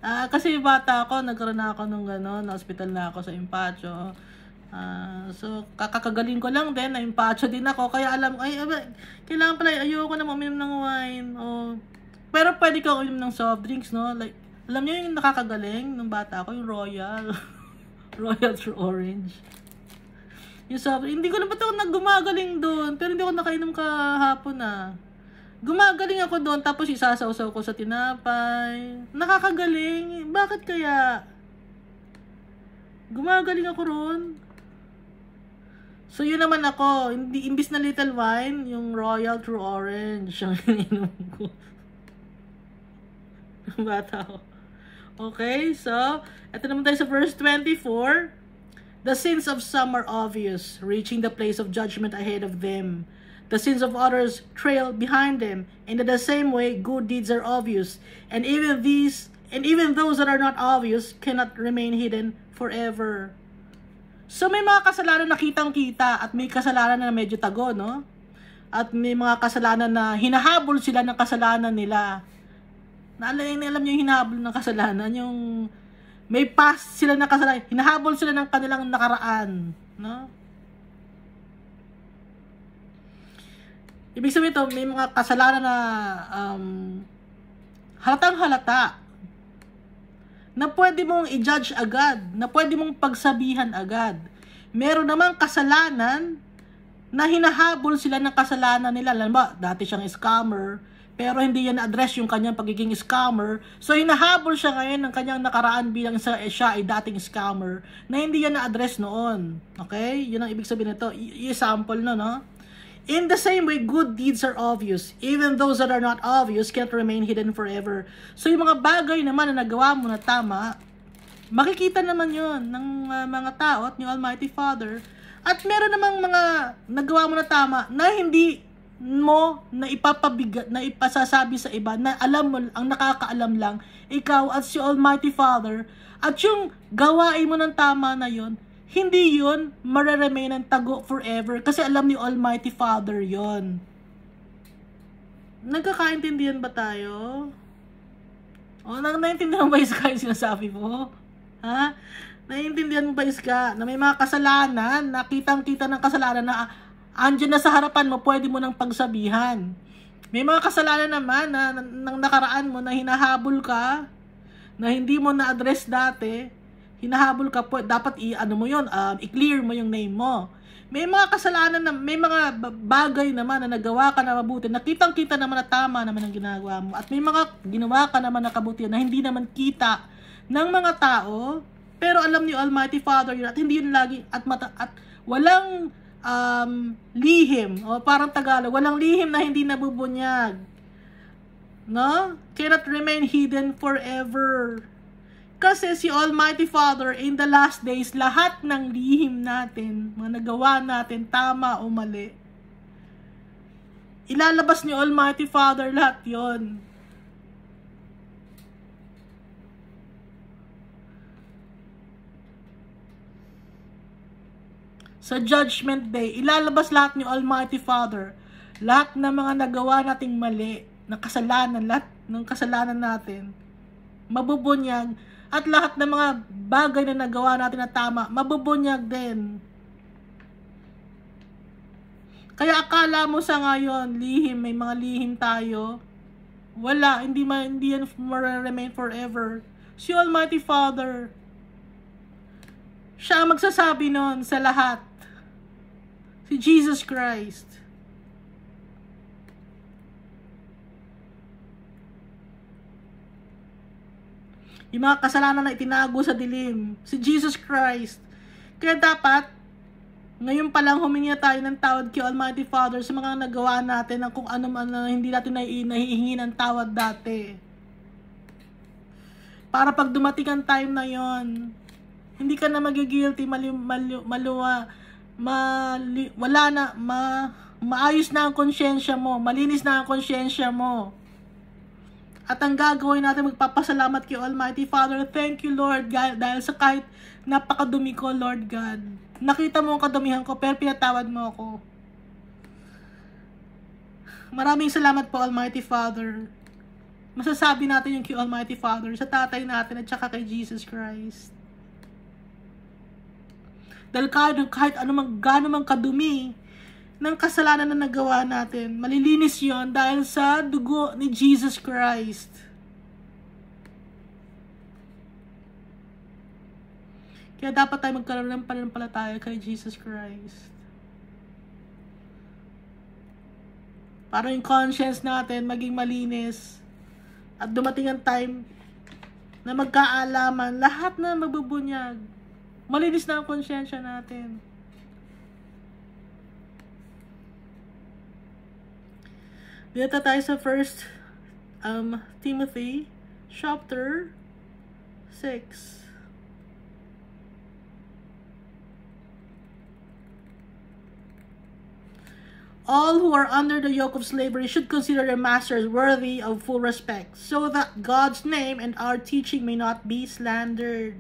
Kasi bata ako, nagkaroon na ako nung gano'n, na-hospital na ako sa impacho. So, kakagaling ko lang din, na-impacho din ako. Kaya alam, kailangan pala, ayoko na uminom ng wine. Pero pwede ka uminom ng soft drinks, no? Like, alam niyo yung nakakagaling nung bata ako, yung Royal. Royal True Orange. Yung soft, hindi ko na ba ito naggumagaling doon, pero hindi ako nakainom kahapon Gumagaling ako doon, tapos isasawsaw ko sa tinapay. Nakakagaling. Bakit kaya? Gumagaling ako ron. So, yun naman ako. Imbis na little wine, yung Royal True Orange. Yung ininom ko. Bata ako. Okay, so, ito naman tayo sa verse 24. The sins of some are obvious, reaching the place of judgment ahead of them. The sins of others trail behind them, and in the same way, good deeds are obvious, and even those that are not obvious cannot remain hidden forever. So may mga kasalanan na kitang-kita at may kasalanan na medyo tago, no? At may mga kasalanan na hinahabol sila ng kasalanan nila. Alam niyo yung hinahabol ng kasalanan, yung may past sila ng kasalanan, hinahabol sila ng kanilang nakaraan, no? Ibig sabihin ito, may mga kasalanan na halatang-halata na pwede mong i-judge agad, na pwede mong pagsabihan agad. Meron namang kasalanan na hinahabol sila ng kasalanan nila. Alam ba, dati siyang scammer, pero hindi yan na-address yung kanyang pagiging scammer. So, hinahabol siya ngayon ng kanyang nakaraan bilang siya ay dating scammer na hindi yan na-address noon. Okay? Yun ang ibig sabihin nito. I-sample no? In the same way, good deeds are obvious. Even those that are not obvious can't remain hidden forever. So, yung mga bagay naman na nagawa mo na tama, makikita naman yon ng mga tao at ni Almighty Father. At meron namang mga nagawa mo na tama na hindi mo na ipapabigat, na ipasasabi sa iba, na alam mo, ang nakakaalam lang, ikaw at si Almighty Father. At yung gawain mo ng tama na yon, hindi yun mareremain ng tago forever kasi alam ni Almighty Father yon. Nagkakaintindihan ba tayo? Naiintindihan ba Iska yung sinasabi mo? Ha? Naiintindihan mo ba Iska na may mga kasalanan, nakitang-kita ng kasalanan na andyan na sa harapan mo, pwede mo nang pagsabihan. May mga kasalanan naman na nang nakaraan mo na hinahabol ka, na hindi mo na-address dati, hinahabol ka po, dapat i-clear mo yung name mo. May mga kasalanan na, may mga bagay naman na nagawa ka na mabuti, nakitang-kita naman na tama naman ang ginagawa mo. At may mga ginawa ka naman na kabutihan na hindi naman kita ng mga tao, pero alam ni Almighty Father yun, at hindi yun lagi, at walang lihim, o parang Tagalog, walang lihim na hindi nabubunyag. No? Cannot remain hidden forever. Kasi si Almighty Father, in the last days, lahat ng lihim natin, mga nagawa natin, tama o mali, ilalabas ni Almighty Father lahat yon. Sa Judgment Day, ilalabas lahat ni Almighty Father, lahat ng mga nagawa nating mali, na kasalanan, lahat ng kasalanan natin, mabubunyag. At lahat ng mga bagay na nagawa natin na tama, mabubunyag din. Kaya akala mo sa ngayon, lihim, may mga lihim tayo. Wala, hindi yan remain forever. Si Almighty Father, siya ang magsasabi nun sa lahat. Si Jesus Christ. Yung mga kasalanan na itinago sa dilim. Si Jesus Christ. Kaya dapat, Ngayon pa lang humingi tayo ng tawad kay Almighty Father sa mga nagawa natin ng kung ano man na hindi natin nahihingi ng tawad dati. Para pag dumating ang time na yon, hindi ka na magigilty, maayos na ang konsyensya mo, malinis na ang konsyensya mo. At ang gagawin natin, magpapasalamat kay Almighty Father. Thank you, Lord God, dahil sa kahit napakadumi ko, Lord God. Nakita mo ang kadumihan ko, pero pinatawad mo ako. Maraming salamat po, Almighty Father. Masasabi natin yung kay Almighty Father, sa tatay natin at saka kay Jesus Christ. Dahil kahit gaano mang kadumi ng kasalanan na nagawa natin, malilinis yon dahil sa dugo ni Jesus Christ. Kaya dapat tayo magkaroon ng pananampalataya kay Jesus Christ. Para yung conscience natin maging malinis. At dumating ang time na magkaalaman, lahat na mabubunyag. Malinis na ang konsyensya natin. Dito tayo sa 1 Timothy chapter 6. All who are under the yoke of slavery should consider their masters worthy of full respect, so that God's name and our teaching may not be slandered.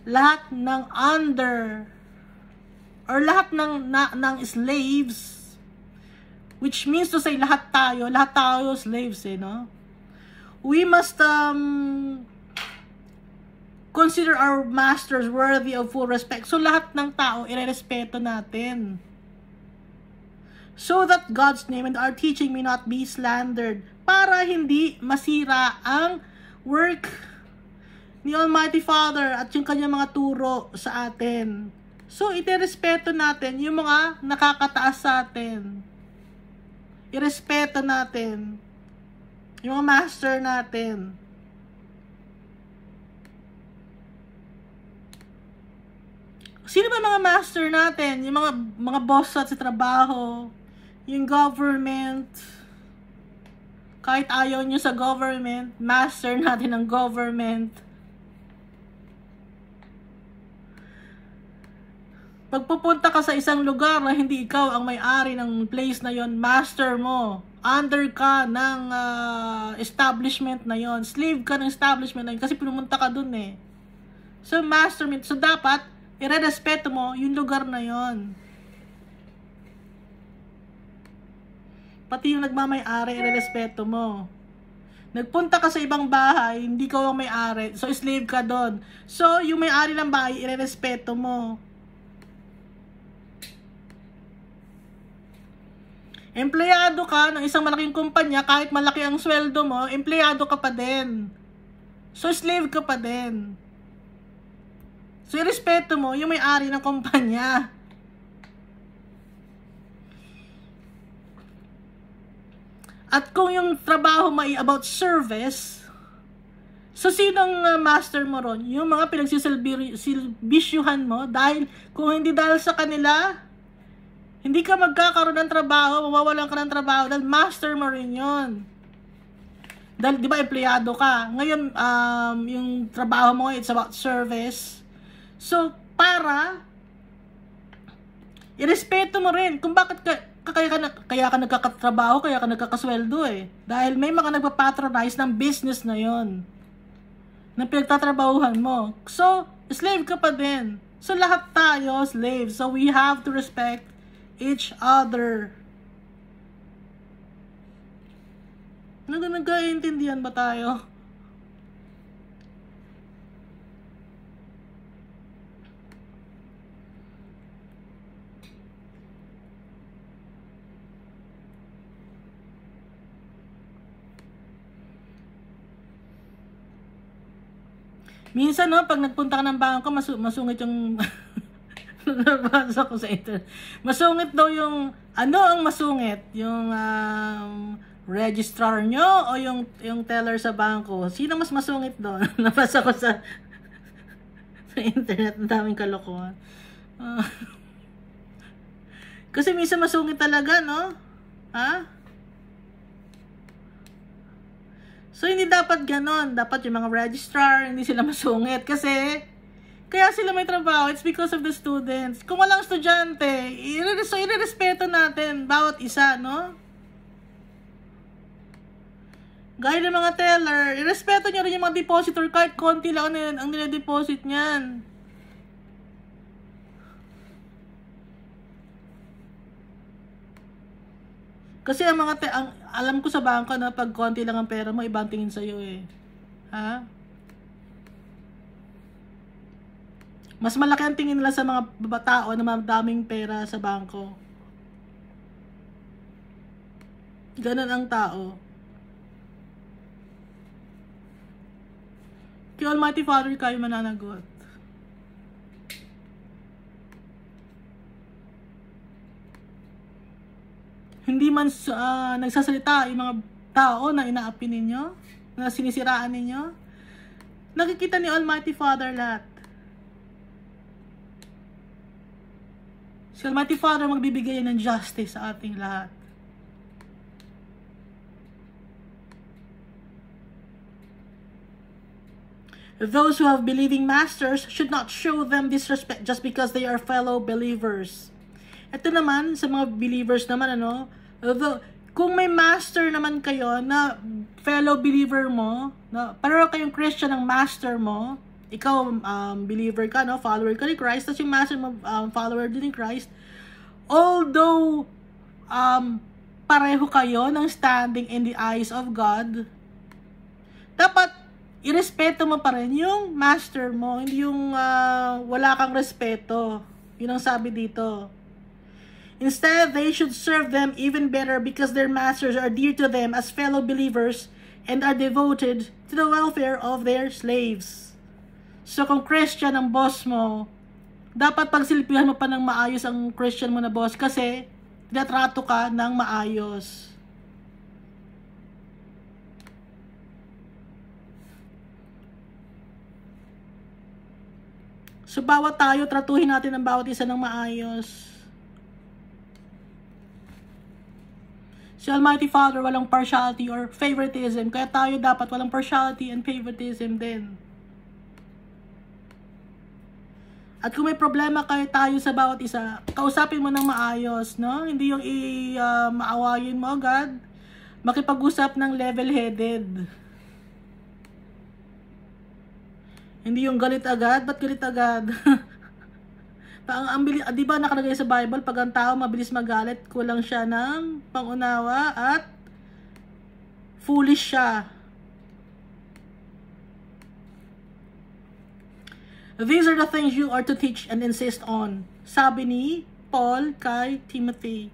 Lahat ng under or lahat ng slaves, which means to say lahat tayo slaves, no? We must consider our masters worthy of full respect. So lahat ng tao irerespeto natin. So that God's name and our teaching may not be slandered, para hindi masira ang work ni Almighty Father at yung kanyang mga turo sa atin. So, irespeto natin yung mga nakakataas sa atin. Irespeto natin yung mga master natin. Sino ba mga master natin? Yung mga boss sa trabaho, yung government. Kahit ayaw nyo sa government, master natin ang government. Pagpupunta ka sa isang lugar na hindi ikaw ang may-ari ng place na yon, master mo. Under ka ng establishment na yon. Slave ka ng establishment na yon kasi pumunta ka dun eh. So, master mo. So, dapat, irerespeto mo yung lugar na yon. Pati yung nagmamay-ari, irerespeto mo. Nagpunta ka sa ibang bahay, hindi ka ang may-ari, so slave ka doon. So, yung may-ari ng bahay, irerespeto mo. Empleyado ka ng isang malaking kumpanya, kahit malaki ang sweldo mo, empleyado ka pa din. So, slave ka pa din. So, irespeto mo yung may-ari ng kumpanya. At kung yung trabaho may about service, so sinong master mo ron? Yung mga pinagsisilbisyuhan mo, dahil kung hindi dahil sa kanila, hindi ka magkakaroon ng trabaho, mawawalan ka ng trabaho, dahil master mo rin yun. Dahil, di ba, empleyado ka. Ngayon, yung trabaho mo, it's about service. So, para irespeto mo rin kung bakit kaya ka nagkakatrabaho, kaya ka nagkakasweldo eh. Dahil may mga nagpapatronize ng business na yon na pinagtatrabahuhan mo. So, slave ka pa din. So, lahat tayo slave. So, we have to respect each other. Nagkakaintindihan ba tayo? Minsan, no, pag nagpunta ka ng bangko, masungit yung nabasa ko sa internet. Masungit daw yung, ano ang masungit? Yung registrar nyo o yung teller sa bangko? Sino mas masungit doon? Nabasa ko sa internet, ang daming kalokohan. Kasi minsan masungit talaga, no? Ha? So, hindi dapat ganon. Dapat yung mga registrar, hindi sila masungit. Kasi, kaya sila may trabaho. It's because of the students. Kung walang estudyante, irerespeto natin bawat isa, no? Gaya ng mga teller, irespeto nyo rin yung mga depositor kahit konti lang ang nila-deposit niyan. Kasi ang alam ko sa bangka na pag konti lang ang pera mo, ibang tingin sa'yo eh. Ha? Mas malaki ang tingin nila sa mga tao na madaming pera sa bangko. Ganun ang tao. Kay Almighty Father kayo mananagot. Hindi man nagsasalita yung mga tao na inaapi ninyo, na sinisiraan ninyo. Nakikita ni Almighty Father lahat. Si Almighty Father magbibigay ng justice sa ating lahat. Those who have believing masters should not show them disrespect just because they are fellow believers. Ito naman, sa mga believers naman, kung may master naman kayo na fellow believer mo, pareho kayong Christian ang master mo, ikaw believer ka, no? Follower ka ni Christ, tapos yung master mo follower din ni Christ, although pareho kayo ng standing in the eyes of God, dapat irespeto mo pa rin yung master mo, hindi yung wala kang respeto. Yun ang sabi dito. Instead, they should serve them even better because their masters are dear to them as fellow believers and are devoted to the welfare of their slaves. So kung Christian ang boss mo, dapat pagsilbihan mo pa ng maayos ang Christian mo na boss kasi tinatrato ka ng maayos. So bawat tayo, tratuhin natin ang bawat isa ng maayos. Si Almighty Father walang partiality or favoritism, kaya tayo dapat walang partiality and favoritism din. At kung may problema kayo tayo sa bawat isa, kausapin mo ng maayos, no? Hindi yung maawayin mo agad. Makipag-usap ng level-headed. Hindi yung galit agad, ba't galit agad? Di ba nakalagay sa Bible, pag ang tao mabilis magalit, kulang siya ng pangunawa at foolish siya. These are the things you are to teach and insist on. Sabi ni Paul kay Timothy.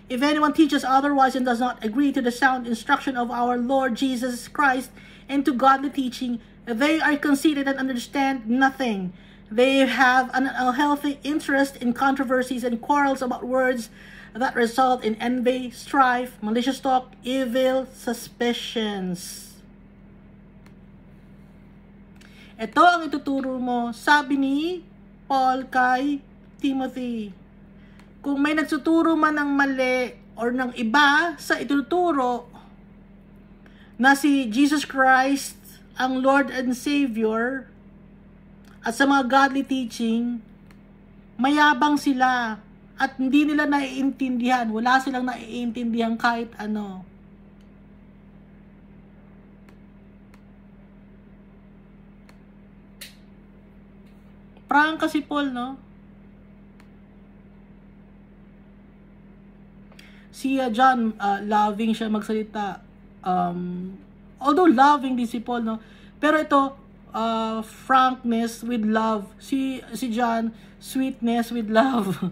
If anyone teaches otherwise and does not agree to the sound instruction of our Lord Jesus Christ and to godly teaching, they are conceited and understand nothing. They have an unhealthy interest in controversies and quarrels about words that result in envy, strife, malicious talk, evil suspicions. Ito ang ituturo mo, sabi ni Paul kay Timothy. Kung may nagsuturo man ng mali or ng iba sa ituturo na si Jesus Christ ang Lord and Savior, at sa mga godly teaching, mayabang sila at hindi nila naiintindihan. Wala silang naiintindihan kahit ano. Parang kasi Paul, no? Si John, loving siya magsalita. Although loving din si Paul, no? Pero ito, frankness with love. Si John, sweetness with love.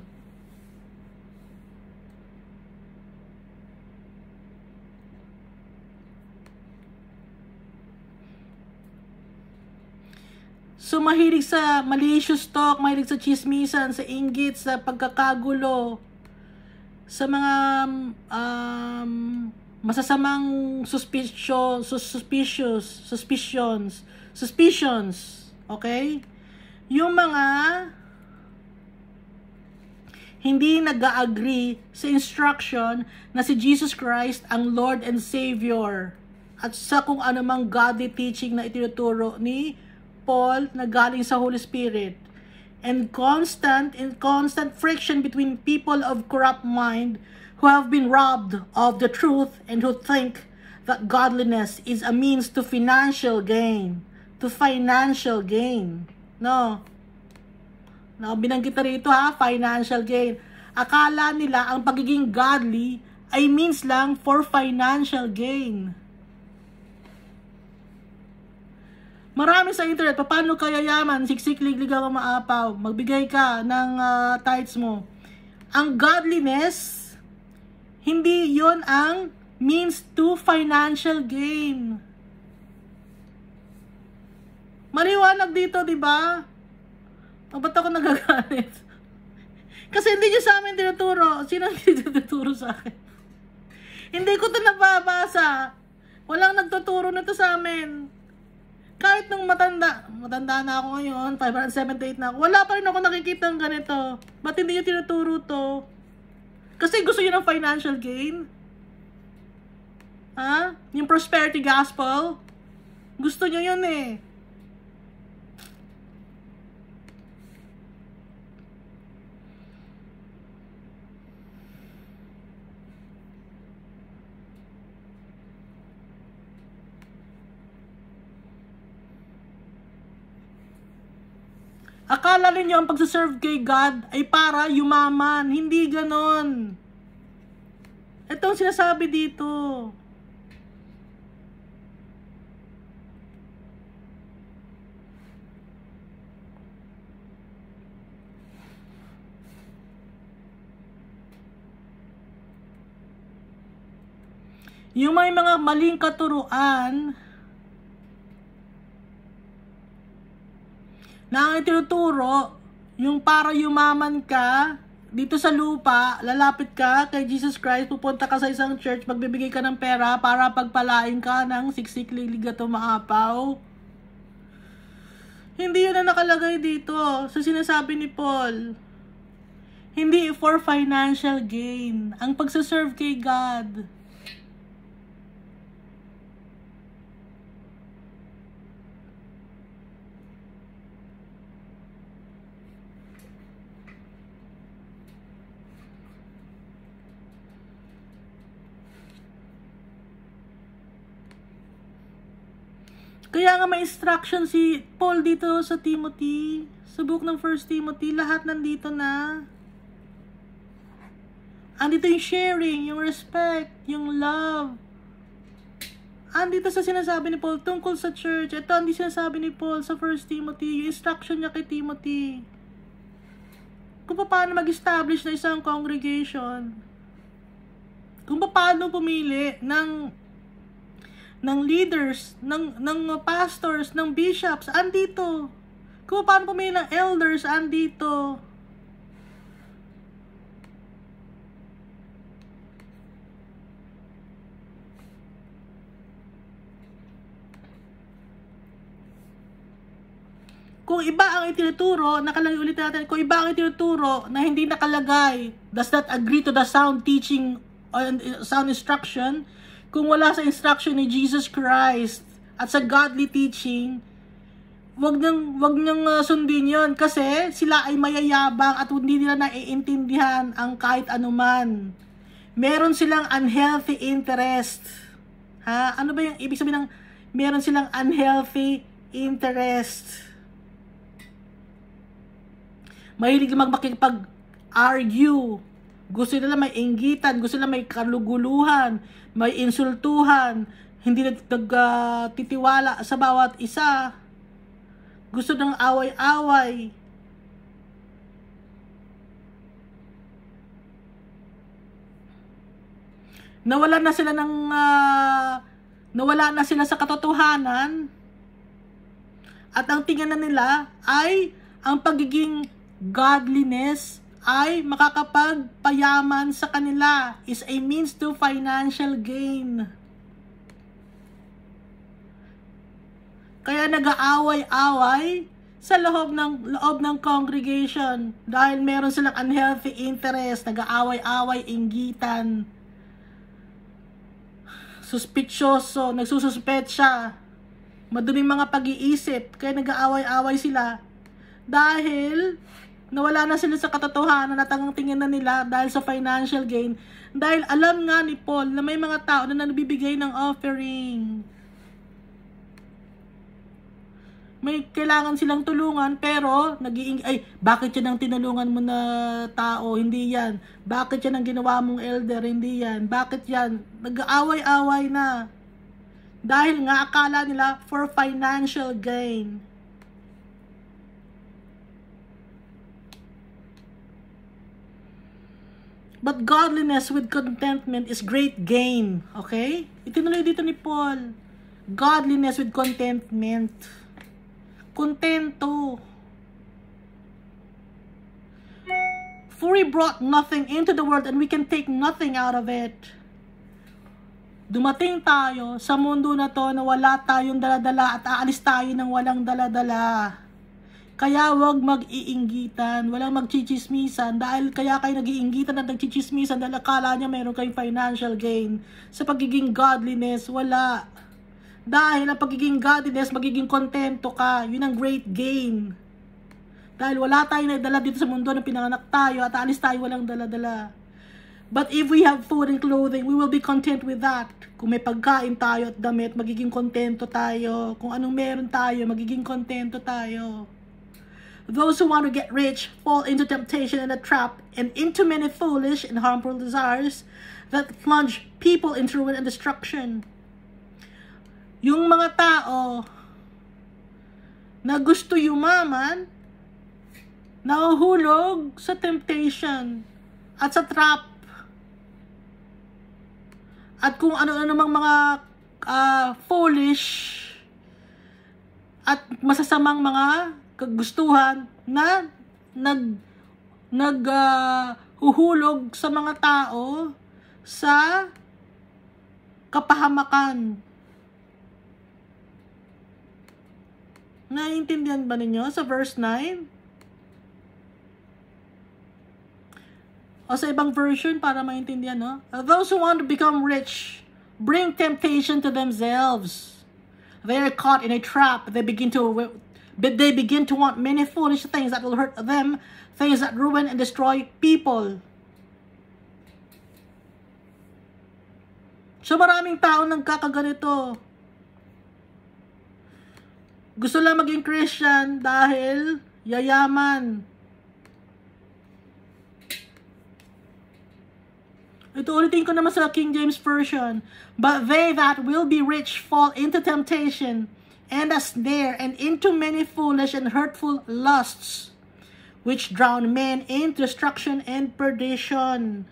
So mahilig sa malicious talk, mahilig sa chismisan, sa inggit, sa pagkakagulo, sa mga masasamang suspicions, okay? Yung mga hindi nag-agree sa instruction na si Jesus Christ ang Lord and Savior at sa kung anumang godly teaching na itinuturo ni Paul na galing sa Holy Spirit, and constant friction between people of corrupt mind who have been robbed of the truth and who think that godliness is a means to financial gain. No, binanggit na rito financial gain. Akala nila ang pagiging godly ay means lang for financial gain. Marami sa internet, paano ka yayaman, siksik-liglig ka maapaw, magbigay ka ng tithes mo. Ang godliness, hindi yon ang means to financial gain. Maliwanag dito, di ba? Ba't ako nagagalit? Kasi hindi nyo sa amin tinuturo. Sino ang tinuturo sa akin? Hindi ko ito nababasa. Walang nagtuturo na ito sa amin. Kahit nung matanda na ako ngayon, 578 na ako, wala pa rin ako nakikita ng ganito. Ba't hindi nyo tinuturo to? Kasi gusto nyo ng financial gain? Yung prosperity gospel? Gusto nyo yun eh. Akala ninyo ang pagsaserve kay God ay para yumaman. Hindi ganon. Ito ang sinasabi dito. Yung may mga maling katuruan na ang itinuturo, yung para yumaman ka dito sa lupa, lalapit ka kay Jesus Christ, pupunta ka sa isang church, magbibigay ka ng pera para pagpalain ka ng siksik-lilig at maapaw. Hindi yun na nakalagay dito sa sinasabi ni Paul. Hindi for financial gain. Ang pagsaserve kay God. Kaya nga may instruction si Paul dito sa Timothy, sa book ng 1 Timothy, lahat nandito na. Andito yung sharing, yung respect, yung love. Andito sa sinasabi ni Paul tungkol sa church. Ito ang sinasabi ni Paul sa 1 Timothy, yung instruction niya kay Timothy. Kung paano mag-establish na isang congregation. Kung paano pumili ng leaders, ng pastors, ng bishops, andito. Kung paano pumili ng elders, andito. Kung iba ang itinuturo, nakalagay ulit natin, kung iba ang itinuturo na hindi nakalagay, does not agree to the sound teaching or sound instruction, kung wala sa instruction ni Jesus Christ at sa godly teaching, wag nang sundin yon kasi sila ay mayayabang at hindi nila naiintindihan ang kahit anuman. Meron silang unhealthy interest. Ano ba yung ibig sabihin ng meron silang unhealthy interest? Mahilig makikipag-argue. Gusto nila may inggitan, gusto nila may kaluguluhan, may insultuhan, hindi nagtitiwala sa bawat isa. Gusto ng away-away. Nawala na sila sa katotohanan. At ang tingin na nila ay ang pagiging godliness ay makakapagpayaman sa kanila, is a means to financial gain. Kaya nag-aaway-away sa loob ng congregation dahil meron silang unhealthy interest, nag-aaway-away, inggitan, suspitsyoso, nagsususpetsya, maduming mga pag-iisip, kaya nag-aaway-away sila dahil nawala na sila sa katotohanan at ang tingin na nila dahil sa financial gain, dahil alam nga ni Paul na may mga tao na nagbibigay ng offering. May kailangan silang tulungan, pero bakit yan ang tinulungan mo na tao? Hindi yan. Bakit yan ang ginawa mong elder? Hindi yan. Bakit yan? Nag-aaway-away na. Dahil nga akala nila for financial gain. But godliness with contentment is great gain. Okay? Itinuloy dito ni Paul. Godliness with contentment. Kontento. For we brought nothing into the world and we can take nothing out of it. Dumating tayo sa mundo na to na wala tayong daladala at aalis tayo ng walang daladala. Kaya wag mag-iinggitan, walang magchichismisan, dahil kaya kayo nag-iinggitan at nagchichismisan dahil akala niya mayroon kayong financial gain. Sa pagiging godliness, wala. Dahil ang pagiging godliness, magiging kontento ka. Yun ang great gain. Dahil wala tayong naidala dito sa mundo na pinanganak tayo at aalis tayo walang dala-dala. But if we have food and clothing, we will be content with that. Kung may pagkain tayo at damit, magiging kontento tayo. Kung anong meron tayo, magiging kontento tayo. Those who want to get rich fall into temptation and a trap and into many foolish and harmful desires that plunge people into ruin and destruction. Yung mga tao na gusto yumaman, nahuhulog sa temptation at sa trap. At kung ano-ano namang mga foolish at masasamang mga kagustuhan na huhulog sa mga tao sa kapahamakan. Naiintindihan ba ninyo sa verse 9? O sa ibang version para maintindihan, no? Those who want to become rich bring temptation to themselves. They are caught in a trap. They begin to want many foolish things that will hurt them, things that ruin and destroy people. So maraming tao nagkakaganito. Gusto lang maging Christian dahil yayaman. Ito ulitin ko naman sa King James Version. But they that will be rich fall into temptation and a snare and into many foolish and hurtful lusts, which drown men in destruction and perdition.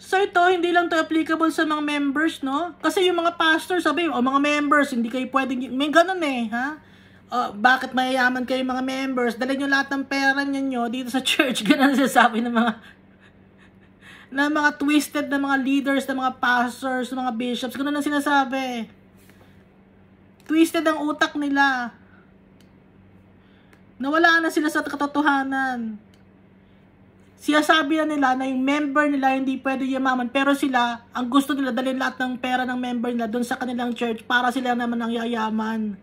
So ito, hindi lang to applicable sa mga members, no? Kasi yung mga pastors, sabi, mga members, hindi kayo pwedeng, may ganun ha? Bakit mayayaman kayo mga members? Dala nyo lahat ng pera nyo dito sa church. Ganun sasabi ng mga twisted na mga leaders, ng mga pastors, ng mga bishops. Ganun ang sinasabi. Twisted ang utak nila. Nawala na sila sa katotohanan. Siyasabi na nila na yung member nila hindi pwede yumaman, pero sila, ang gusto nila, dalhin lahat ng pera ng member nila doon sa kanilang church para sila naman ang yayaman.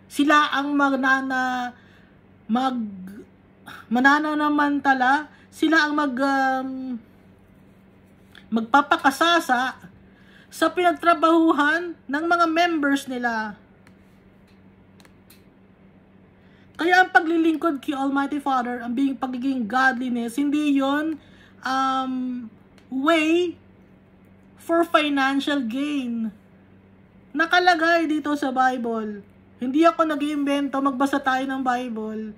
Sila ang mananamantala, sila ang magpapakasasa sa pinagtrabahuhan ng mga members nila. Kaya ang paglilingkod kay Almighty Father, ang pagiging godliness, hindi yon way for financial gain. Nakalagay dito sa Bible. Hindi ako nag-iimbento, magbasa tayo ng Bible.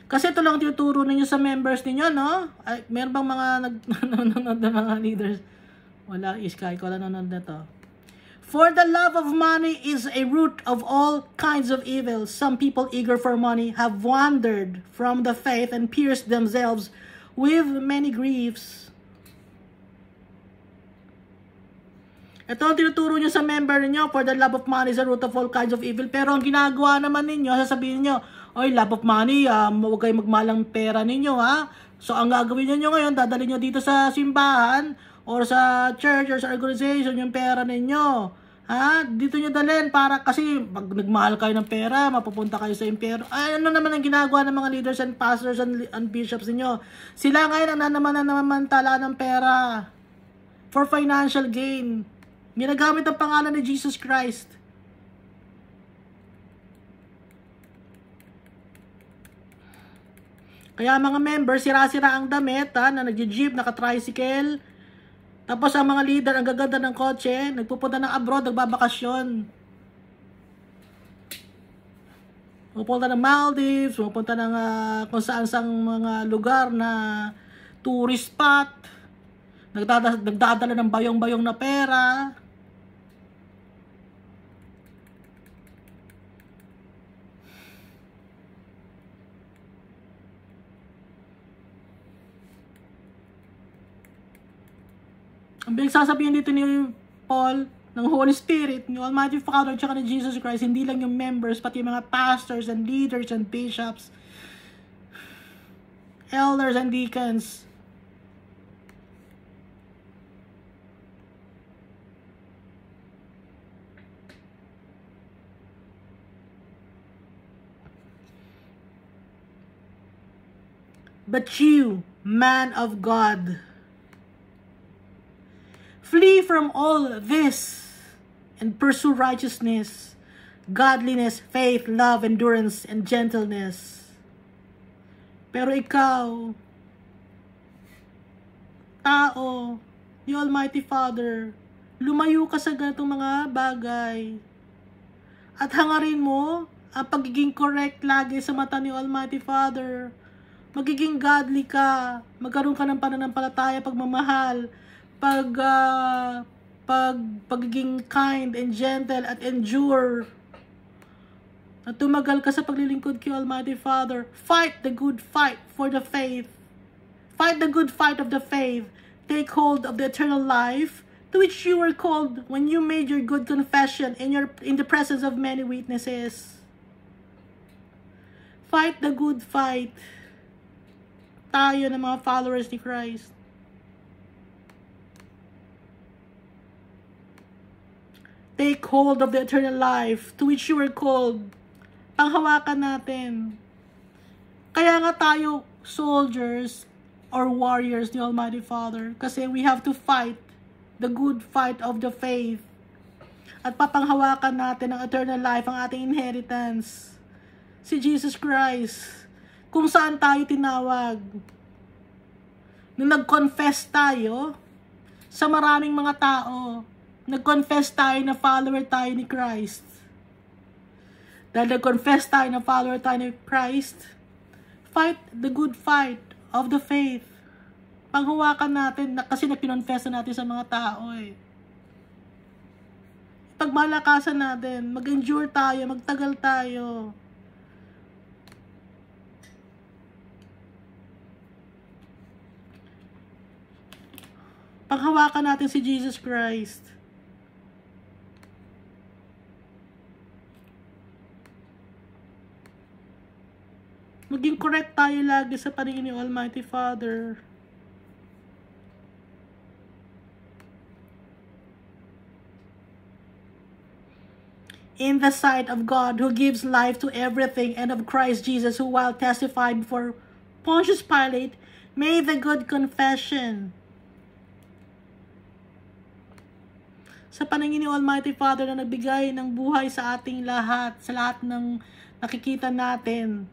Kasi ito lang tinuturo ninyo sa members ninyo, no? Ay, meron bang mga nanonood na mga leaders? Wala, Iskay, ko lang nanonood na to. For the love of money is a root of all kinds of evil. Some people eager for money have wandered from the faith and pierced themselves with many griefs. Ito ang tinuturo nyo sa member ninyo, for the love of money is a root of all kinds of evil. Pero ang ginagawa naman ninyo, sasabihin nyo, oy, love of money, huwag kayo magmalang pera ninyo, ha? So, ang gagawin nyo ngayon, dadalhin nyo dito sa simbahan, or sa church, or sa organization, yung pera ninyo. Ha? Dito nyo dalhin para kasi pag nagmahal kayo ng pera, mapupunta kayo sa impyerno. Ay, ano naman ang ginagawa ng mga leaders and pastors and bishops niyo? Sila ngayon ang namamantala ng pera for financial gain. Ginagamit ang pangalan ni Jesus Christ. Kaya mga members, sira-sira ang damit, na nag-jeep, naka-tricycle. Tapos ang mga leader, ang gaganda ng kotse, nagpupunta ng abroad, nagbabakasyon. Pupunta ng Maldives, pupunta ng kung saan-sang mga lugar na tourist spot. Nagdadala ng bayong-bayong na pera. Ang sasabihin dito ni Paul, ng Holy Spirit, ni Almighty Father, tsaka ni Jesus Christ, hindi lang yung members, pati yung mga pastors and leaders and bishops, elders and deacons. But you, man of God, flee from all this and pursue righteousness, godliness, faith, love, endurance, and gentleness. Pero ikaw, tao, the Almighty Father, lumayo ka sa ganitong mga bagay. At hangarin mo ang pagiging correct lagi sa mata ni Almighty Father. Magiging godly ka, magkaroon ka ng pananampalataya, pagmamahal, pagiging kind and gentle at endure. At tumagal ka sa paglilingkod kay Almighty Father. Fight the good fight for the faith. Fight the good fight of the faith. Take hold of the eternal life to which you were called when you made your good confession in the presence of many witnesses. Fight the good fight. Tayo ng mga followers ni Christ. Take hold of the eternal life to which you were called. Panghawakan natin. Kaya nga tayo soldiers or warriors ni Almighty Father. Kasi we have to fight the good fight of the faith. At papanghawakan natin ang eternal life, ang ating inheritance. Si Jesus Christ. Kung saan tayo tinawag. Nung nag-confess tayo sa maraming mga tao, nag-confess tayo na follower tayo ni Christ. Dahil nag-confess tayo na follower tayo ni Christ, fight the good fight of the faith. Panghawakan natin, kasi nag-confess na natin sa mga tao eh. Pagmalakasan natin, mag-endure tayo, magtagal tayo. Panghawakan natin si Jesus Christ. Maging correct tayo lagi sa paningin ni Almighty Father. In the sight of God who gives life to everything and of Christ Jesus who while testified before Pontius Pilate made the good confession. Sa paningin ni Almighty Father na nagbigay ng buhay sa ating lahat, sa lahat ng nakikita natin.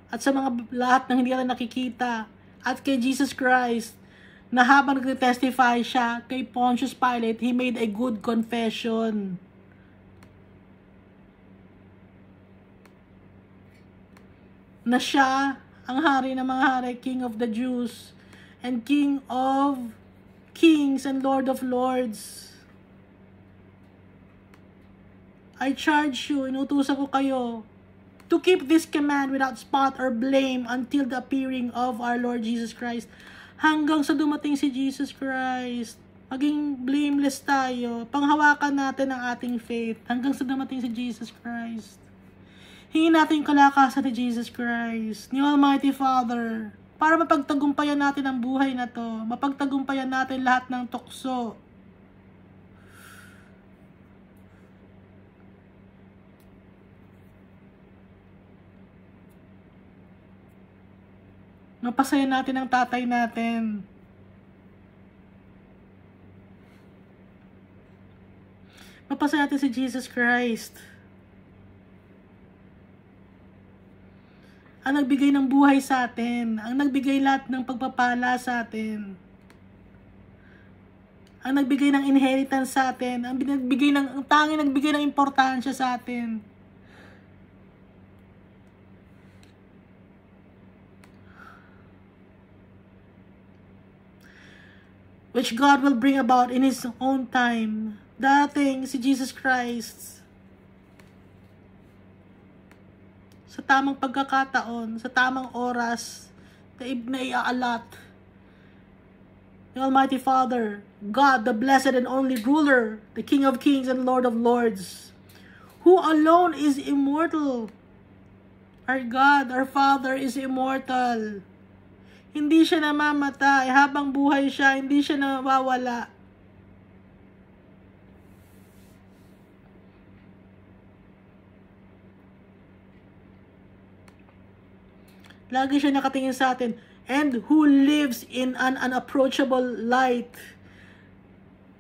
At sa mga lahat ng hindi natin nakikita. At kay Jesus Christ, na habang nag-testify siya kay Pontius Pilate, he made a good confession. Na siya ang hari ng mga hari, King of the Jews, and King of Kings and Lord of Lords. I charge you, inutusan ko kayo, to keep this command without spot or blame until the appearing of our Lord Jesus Christ. Hanggang sa dumating si Jesus Christ. Maging blameless tayo. Panghawakan natin ang ating faith hanggang sa dumating si Jesus Christ. Hingin natin yung kalakasan ni Jesus Christ, ni Almighty Father, para mapagtagumpayan natin ang buhay na to. Mapagtagumpayan natin lahat ng tukso. Mapasaya natin ang tatay natin. Mapasaya natin si Jesus Christ. Ang nagbigay ng buhay sa atin. Ang nagbigay lahat ng pagpapala sa atin. Ang nagbigay ng inheritance sa atin. Ang tanging nagbigay ng importansya sa atin. Which God will bring about in His own time. Dating si Jesus Christ sa tamang pagkakataon, sa tamang oras na i-allot the Almighty Father, God, the blessed and only ruler, the King of Kings and Lord of Lords, who alone is immortal. Our God, our Father is immortal. Hindi siya namamatay. Habang buhay siya, hindi siya nawawala. Lagi siya nakatingin sa atin. And who lives in an unapproachable light.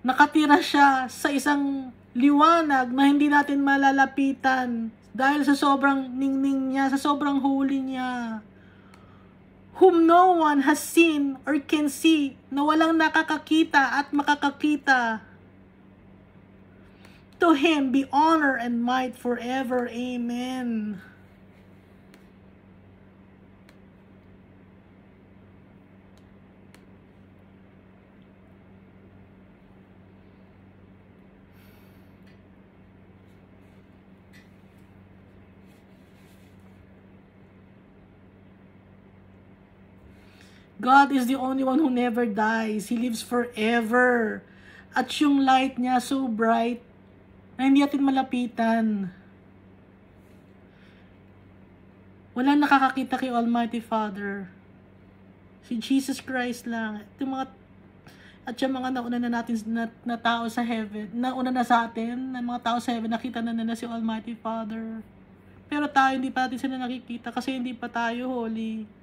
Nakatira siya sa isang liwanag na hindi natin malalapitan. Dahil sa sobrang ningning niya, sa sobrang holy niya. Whom no one has seen or can see, na walang nakakakita at makakakita. To Him be honor and might forever. Amen. God is the only one who never dies. He lives forever. At yung light niya so bright na hindi natin malapitan. Walang nakakakita kay Almighty Father. Si Jesus Christ lang. At yung mga nauna na natin na tao sa heaven, nauna na sa atin, na mga tao sa heaven, nakita na nila si Almighty Father. Pero tayo, hindi pa natin sila nakikita kasi hindi pa tayo holy.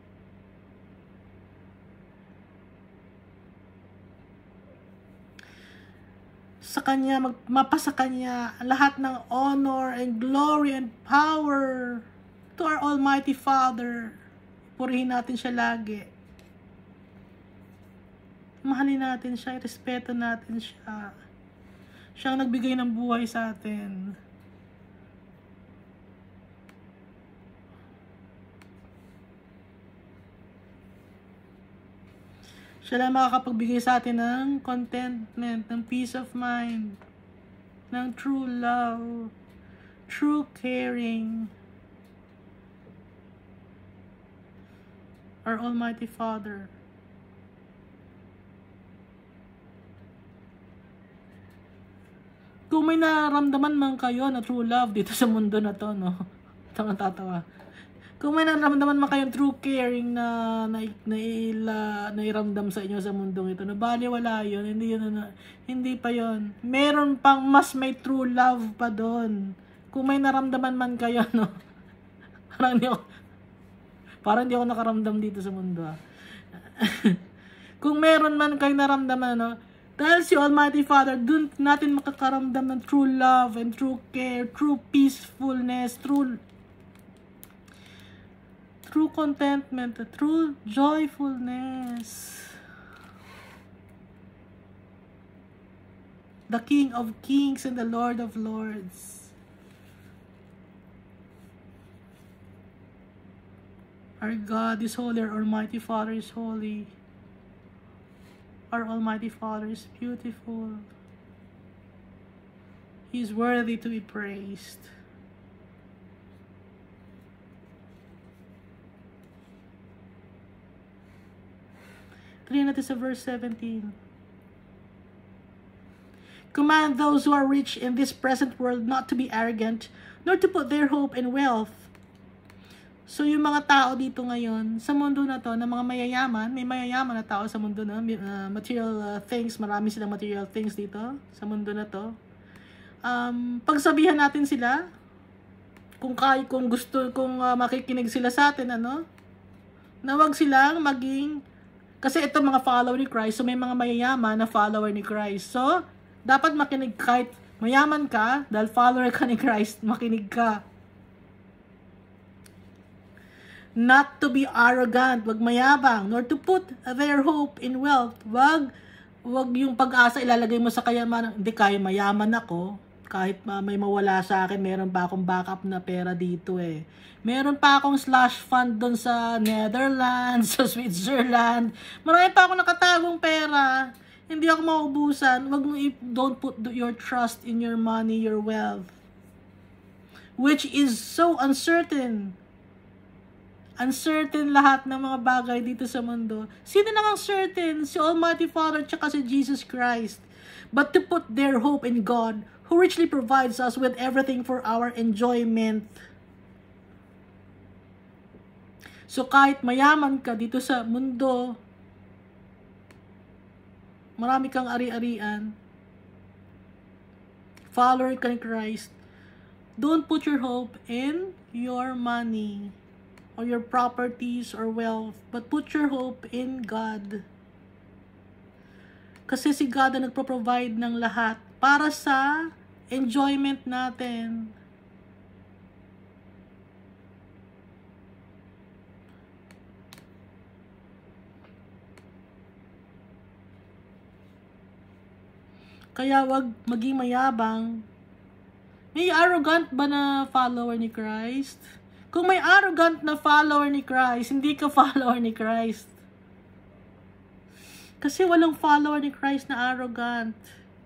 Sa Kanya, mapasa Kanya lahat ng honor and glory and power to our Almighty Father. Purihin natin siya lagi. Mahalin natin siya, respeto natin siya. Siya ang nagbigay ng buhay sa atin. Siya lang makakapagbigay sa atin ng contentment, ng peace of mind, ng true love, true caring. Our Almighty Father. Kung may nararamdaman man kayo na true love dito sa mundo na to, no? Tatawa. Kung may nararamdaman man kayong true caring na nairamdam sa inyo sa mundong ito, na baliwala yun, hindi pa yun. Meron pang mas may true love pa doon. Kung may naramdaman man kayo, no? Parang hindi ako nakaramdam dito sa mundo. Kung meron man kayong naramdaman, no? Dahil si Almighty Father, dun natin makakaramdam ng true love and true care, true peacefulness, true contentment, true joyfulness. The King of Kings and the Lord of Lords. Our God is holy, our Almighty Father is holy. Our Almighty Father is beautiful. He is worthy to be praised. Tingnan natin sa verse 17. Command those who are rich in this present world not to be arrogant, nor to put their hope in wealth. So yung mga tao dito ngayon, sa mundo na to, na mga mayayaman, may mayayaman na tao sa mundo na, material things, marami silang material things dito, sa mundo na to. Pagsabihan natin sila, kung makikinig sila sa atin, na wag silang maging, kasi ito mga follower ni Christ, so may mga mayayaman na follower ni Christ. So, dapat makinig kahit mayaman ka, dahil follower ka ni Christ, makinig ka. Not to be arrogant, wag mayabang, nor to put their hope in wealth. Wag yung pag-asa ilalagay mo sa kayamanan. Hindi, kaya mayaman ako, kahit may mawala sa akin, meron pa akong backup na pera dito eh. Meron pa akong slush fund doon sa Netherlands, sa Switzerland. Marami pa akong nakatagong pera. Hindi ako maubusan. Don't put your trust in your money, your wealth, which is so uncertain. Uncertain lahat ng mga bagay dito sa mundo. Sino namang certain? Si Almighty Father tsaka si Jesus Christ. But to put their hope in God, who richly provides us with everything for our enjoyment. So kahit mayaman ka dito sa mundo, marami kang ari-arian, follower ka ni Christ, don't put your hope in your money or your properties or wealth, but put your hope in God. Kasi si God ang nagpo-provide ng lahat para sa enjoyment natin. Kaya wag maging mayabang. May arrogant ba na follower ni Christ? Kung may arrogant na follower ni Christ, hindi ka follower ni Christ. Kasi walang follower ni Christ na arrogant.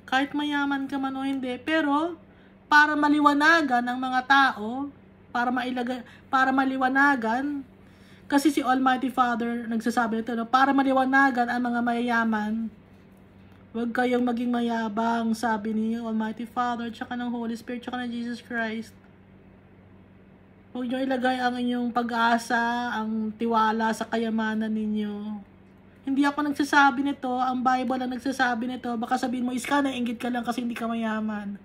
Kahit mayaman ka man o hindi. Pero, para maliwanagan ang mga tao, para maliwanagan, kasi si Almighty Father nagsasabi nito, para maliwanagan ang mga mayayaman, huwag kayong maging mayabang, sabi ni Almighty Father, tsaka ng Holy Spirit, tsaka ng Jesus Christ. Huwag nyo ilagay ang inyong pag-asa, ang tiwala sa kayamanan ninyo. Hindi ako nagsasabi nito, ang Bible ang nagsasabi nito. Baka sabihin mo, Iska, nainggit ka lang kasi hindi ka mayaman.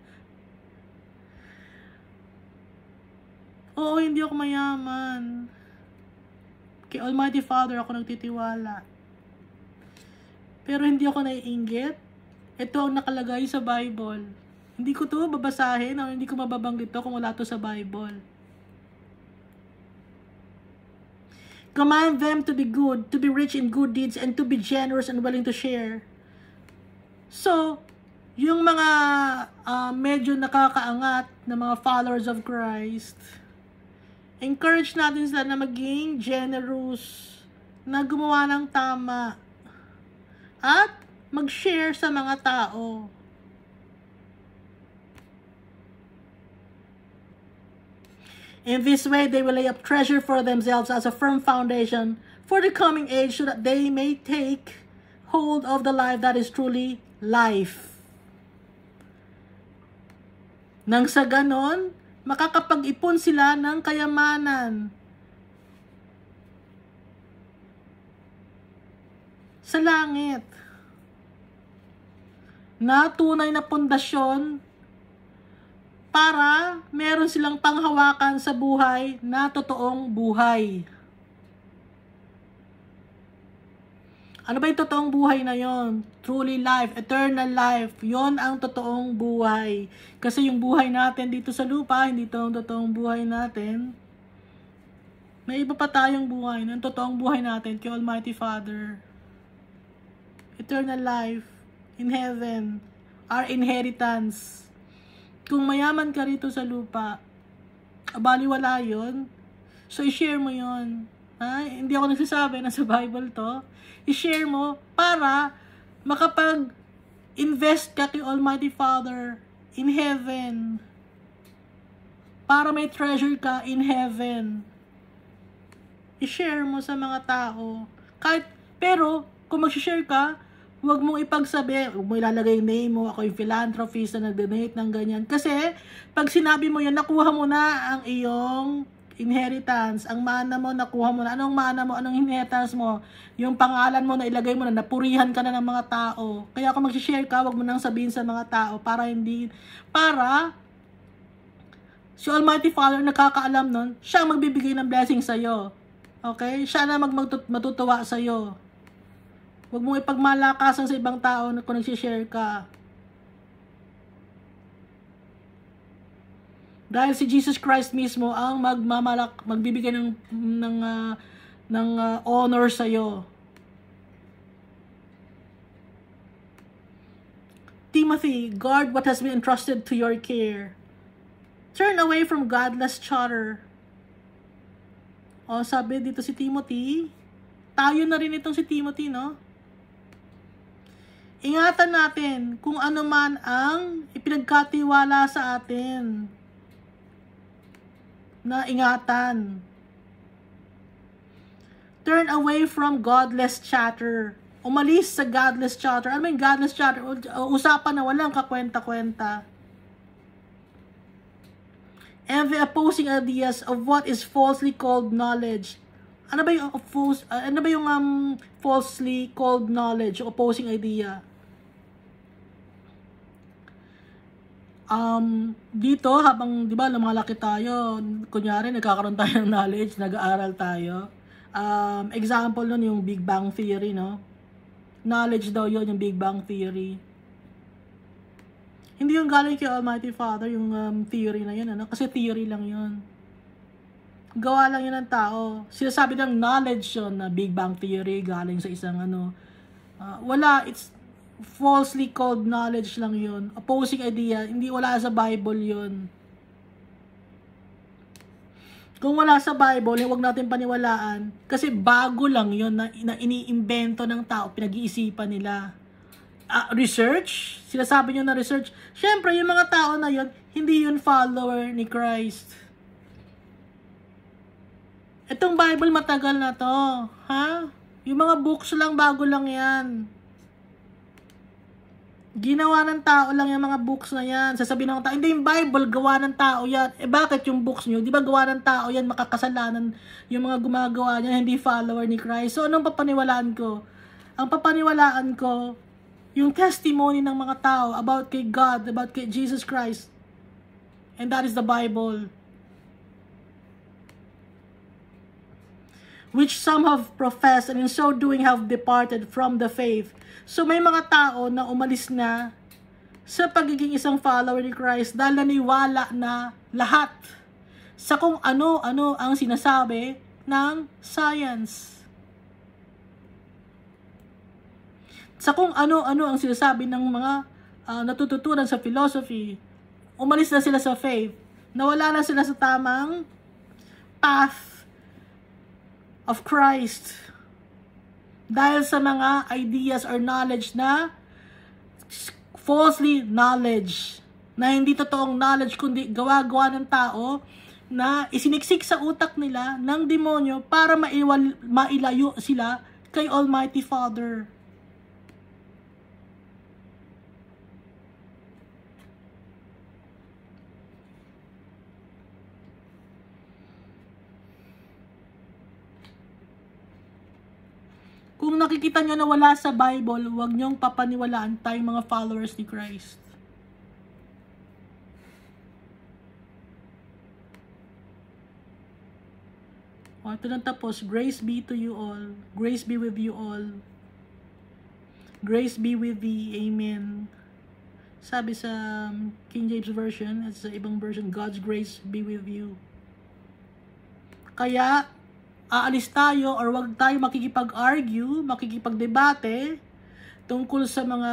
Oo, hindi ako mayaman. Kay Almighty Father ako nagtitiwala. Pero hindi ako naiinggit. Ito ang nakalagay sa Bible. Hindi ko to babasahin o hindi ko mababanggit to kung wala to sa Bible. Command them to be good, to be rich in good deeds, and to be generous and willing to share. So, yung mga medyo nakakaangat na mga followers of Christ, encourage natin sila na maging generous, na gumawa ng tama, at mag-share sa mga tao. In this way, they will lay up treasure for themselves as a firm foundation for the coming age, so that they may take hold of the life that is truly life. Nang sa ganon, makakapag-ipon sila ng kayamanan sa langit, na tunay na pundasyon para meron silang panghawakan sa buhay na totoong buhay. Ano ba yung totoong buhay na yon? Truly life, eternal life. Yon ang totoong buhay. Kasi yung buhay natin dito sa lupa, hindi ito ang totoong buhay natin. May iba pa tayong buhay. Ang totoong buhay natin kay Almighty Father. Eternal life in heaven, our inheritance. Kung mayaman ka rito sa lupa, baliwala yun. So, i-share mo yun. Hindi ako nagsasabi na sa Bible to. I-share mo para makapag-invest ka kay Almighty Father in heaven. Para may treasure ka in heaven. I-share mo sa mga tao. Pero, kung mag-share ka, huwag mong ipagsabi, huwag mo ilalagay yung name mo, ako yung philanthropist na nag-donate ng ganyan. Kasi, pag sinabi mo yan, nakuha mo na ang iyong inheritance. Ang mana mo, nakuha mo na. Anong mana mo? Anong inheritance mo? Yung pangalan mo na ilagay mo na, napurihan ka na ng mga tao. Kaya kung mag-share ka, huwag mo nang sabihin sa mga tao para si Almighty Father, nakakaalam nun, siya ang magbibigay ng blessing sa'yo. Okay? Siya na matutuwa sa'yo. Huwag mong ipagmalakasan sa ibang tao na kung nagsishare ka. Dahil si Jesus Christ mismo ang magbibigay ng honor sa'yo. Timothy, guard what has been entrusted to your care. Turn away from godless chatter. O, sabi dito si Timothy, tayo na rin itong si Timothy, no? Ingatan natin kung ano man ang ipinagkatiwala sa atin na ingatan. Turn away from godless chatter. Umalis sa godless chatter. Ano yung godless chatter? Usapan na walang kakwenta-kwenta. And the opposing ideas of what is falsely called knowledge. Ano ba yung falsely called knowledge, opposing idea? Dito, habang, di ba, lumalaki tayo, kunyari, nagkakaroon tayo ng knowledge, nag-aaral tayo. Example nun, yung Big Bang Theory, no? Knowledge daw yun, yung Big Bang Theory. Hindi yung galing kay Almighty Father, yung theory na yun, ano? Kasi theory lang yun. Gawa lang yun ng tao. Sinasabi ng knowledge yun, na Big Bang Theory, galing sa isang wala, it's falsely called knowledge lang yun. Opposing idea, hindi wala sa Bible yun. Kung wala sa Bible, huwag natin paniwalaan. Kasi bago lang yun na iniimbento ng tao, pinag-iisipan nila. Research? Sinasabi nyo na research. Siyempre, yung mga tao na yun, hindi yun follower ni Christ. Itong Bible matagal na to. Ha? Yung mga books lang, bago lang yan. Ginawa ng tao lang yung mga books na yan. Sasabihin ng tao, hindi yung Bible, gawa ng tao yan. Bakit yung books nyo? Di ba gawa ng tao yan, makakasalanan yung mga gumagawa niya, hindi follower ni Christ. So, anong papaniwalaan ko? Ang papaniwalaan ko, yung testimony ng mga tao about kay God, about kay Jesus Christ. And that is the Bible. Which some have professed and in so doing have departed from the faith. So may mga tao na umalis na sa pagiging isang follower ni Christ dahil naniwala na lahat sa kung ano-ano ang sinasabi ng science. Sa kung ano-ano ang sinasabi ng mga natututunan sa philosophy. Umalis na sila sa faith. Nawala na sila sa tamang path of Christ. Dahil sa mga ideas or knowledge na falsely knowledge. Na hindi totoong knowledge, kundi gawa-gawa ng tao na isiniksik sa utak nila ng demonyo para mailayo sila kay Almighty Father. Kung nakikita nyo na wala sa Bible, huwag nyong papaniwalaan tayong mga followers ni Christ. O, ito na tapos. Grace be to you all. Grace be with you all. Grace be with thee. Amen. Sabi sa King James Version, at sa ibang version, God's grace be with you. Kaya, aalis tayo or wag tayo makikipag-argue, makikipag-debate tungkol sa mga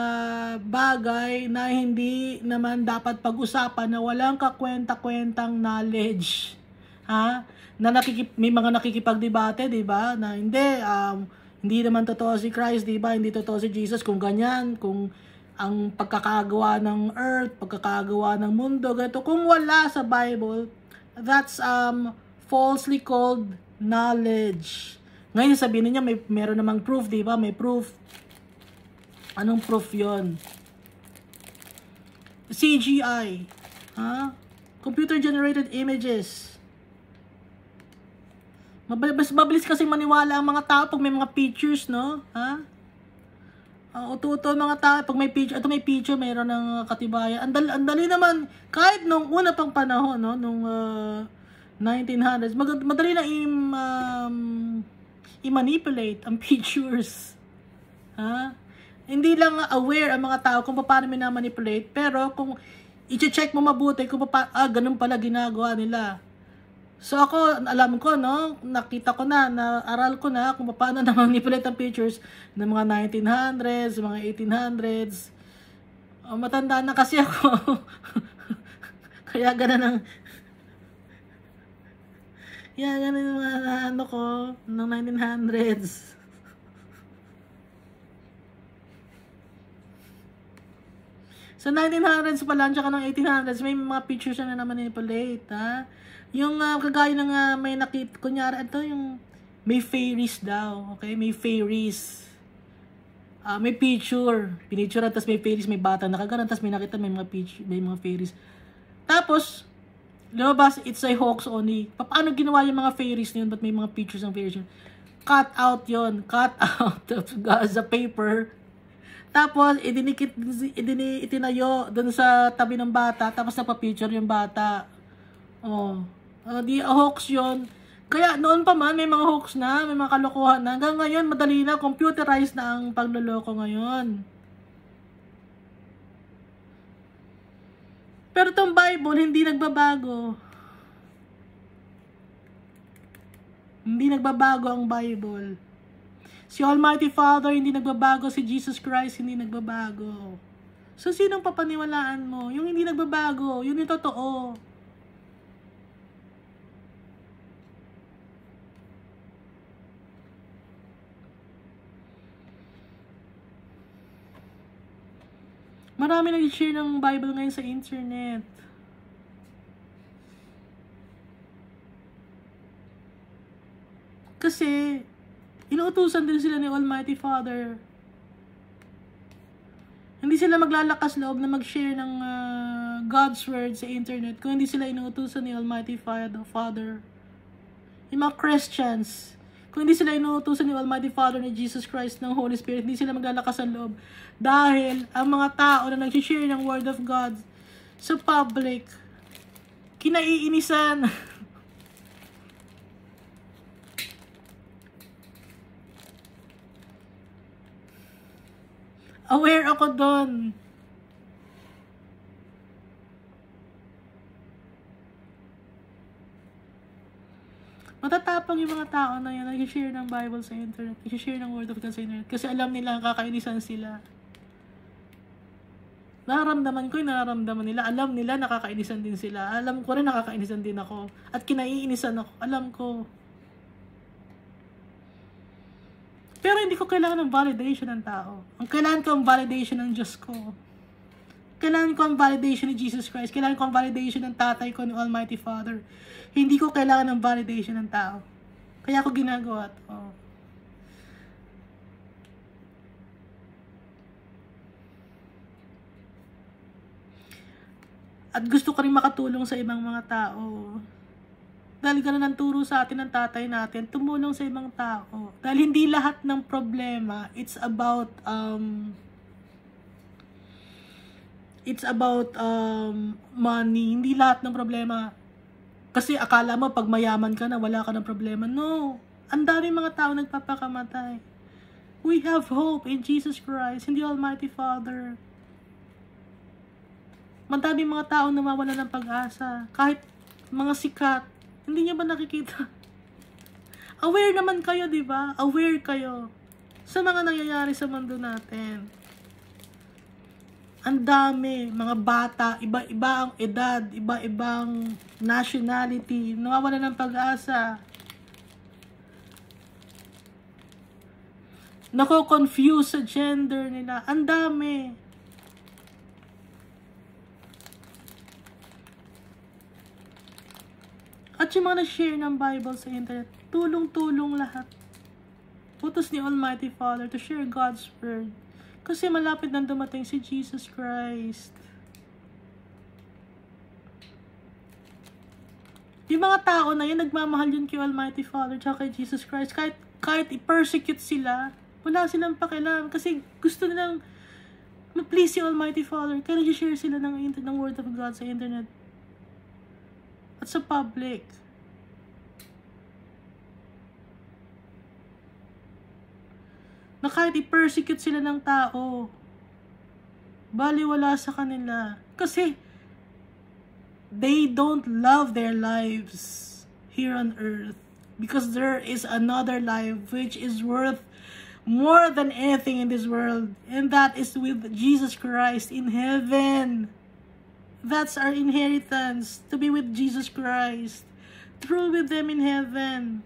bagay na hindi naman dapat pag-usapan, na walang kakwenta-kwentang knowledge. Ha? May mga nakikipag-debate, 'di ba? Na hindi Hindi naman totoo si Christ, di ba? Hindi totoo si Jesus kung ganyan, kung ang pagkakagawa ng earth, pagkakagawa ng mundo, ganito. Kung wala sa Bible, that's falsely called knowledge. Ngayon sabihin niya meron namang proof, di ba? May proof. Anong proof 'yon? CGI, computer generated images. Mas mabilis kasi maniwala ang mga tao pag may mga pictures, no? Uto mga tao pag may picture, ito may picture, mayroon ng katibayan. Ang dali naman kahit nung una pang panahon, no, nung 1900s, madali na i-manipulate ang pictures. Hindi lang aware ang mga tao kung paano mina-manipulate, pero kung i-check mo mabuti kung ganun pala ginagawa nila. So ako, alam ko, no, nakita ko na, naaral ko na kung paano na-manipulate ang pictures ng mga 1900s, mga 1800s. Matanda na kasi ako. Kaya ganun yung ano ko, ng 1900s. Sa 1900s pa lang, tsaka ng 1800s, may mga pictures na manipulate, Yung kagaya ng may nakita, kunyari, ito yung may fairies daw, okay? May fairies. May picture. Pinicture, tapos may fairies, may bata nakaganon, tapos may nakita, may mga picture, may mga fairies. Tapos, lumabas, it's a hoax only. Paano ginawa yung mga fairies na yun? Ba't may mga pictures ng fairies yun? Cut out yun. Cut out sa paper. Tapos, itinayo doon sa tabi ng bata, tapos napapicture yung bata. Di hoax yun. Kaya noon pa man, may mga hoax na, may mga kalokohan na. Hanggang ngayon, madali na, computerized na ang pagloloko ngayon. Pero itong Bible, hindi nagbabago. Hindi nagbabago ang Bible. Si Almighty Father, hindi nagbabago. Si Jesus Christ, hindi nagbabago. So, sinong papaniwalaan mo? Yung hindi nagbabago, yun yung totoo. Marami nag-share ng Bible ngayon sa internet. Kasi, inuutusan din sila ni Almighty Father. Hindi sila maglalakas loob na mag-share ng God's Word sa internet kung hindi sila inuutusan ni Almighty Father. Yung mga Christians, kung hindi sila inuutusan ni Almighty Father, ni Jesus Christ, ng Holy Spirit, hindi sila maglalakas ang loob. Dahil ang mga tao na nag-share ng Word of God sa public, kinaiinisan. Aware ako doon. Matatapang yung mga tao na yan, nag-share ng Bible sa internet, nag-share ng Word of God sa internet, kasi alam nila kakainisan sila. Nararamdaman ko yung nararamdaman nila. Alam nila nakakainisan din sila. Alam ko rin nakakainisan din ako. At kinaiinisan ako. Alam ko. Pero hindi ko kailangan ng validation ng tao. Ang kailangan ko ang validation ng Diyos ko. Kailangan ko ang validation ni Jesus Christ. Kailangan ko ang validation ng tatay ko, ng Almighty Father. Hindi ko kailangan ng validation ng tao. Kaya ako ginagawa ito. At gusto ko rin makatulong sa ibang mga tao. Dahil ganun ang turo sa atin ng tatay natin, tumulong sa ibang tao. Dahil hindi lahat ng problema, it's about money. Hindi lahat ng problema. Kasi akala mo pag mayaman ka na, wala ka ng problema. No. Ang dami mga tao nagpapakamatay. We have hope in Jesus Christ, in the Almighty Father. Madami mga tao nawawala ng pag-asa. Kahit mga sikat. Hindi niyo ba nakikita? Aware naman kayo, di ba? Aware kayo sa mga nangyayari sa mundo natin. Ang dami, mga bata, iba-iba ang edad, iba-ibang nationality, nawawala ng pag-asa. nako-confuse sa gender nila. Ang dami. At yung mga na-share ng Bible sa internet, tulong-tulong lahat. Utos ni Almighty Father to share God's Word. Kasi malapit nang dumating si Jesus Christ. Yung mga tao na yun, nagmamahal yun kay Almighty Father tsaka kay Jesus Christ. Kahit i-persecute sila, wala silang pakialam. Kasi gusto nilang ma-please si Almighty Father. Kaya nag-share sila ng Word of God sa internet. At sa public. Na kahit i-persecute sila ng tao, baliwala sa kanila. Kasi, they don't love their lives here on earth. Because there is another life which is worth more than anything in this world. And that is with Jesus Christ in heaven. That's our inheritance, to be with Jesus Christ. True with them in heaven.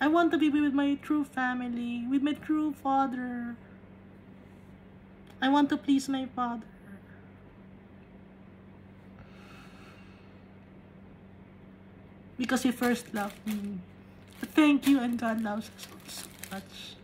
I want to be with my true family, with my true Father. I want to please my Father. Because He first loved me. Thank you, and God loves us so much.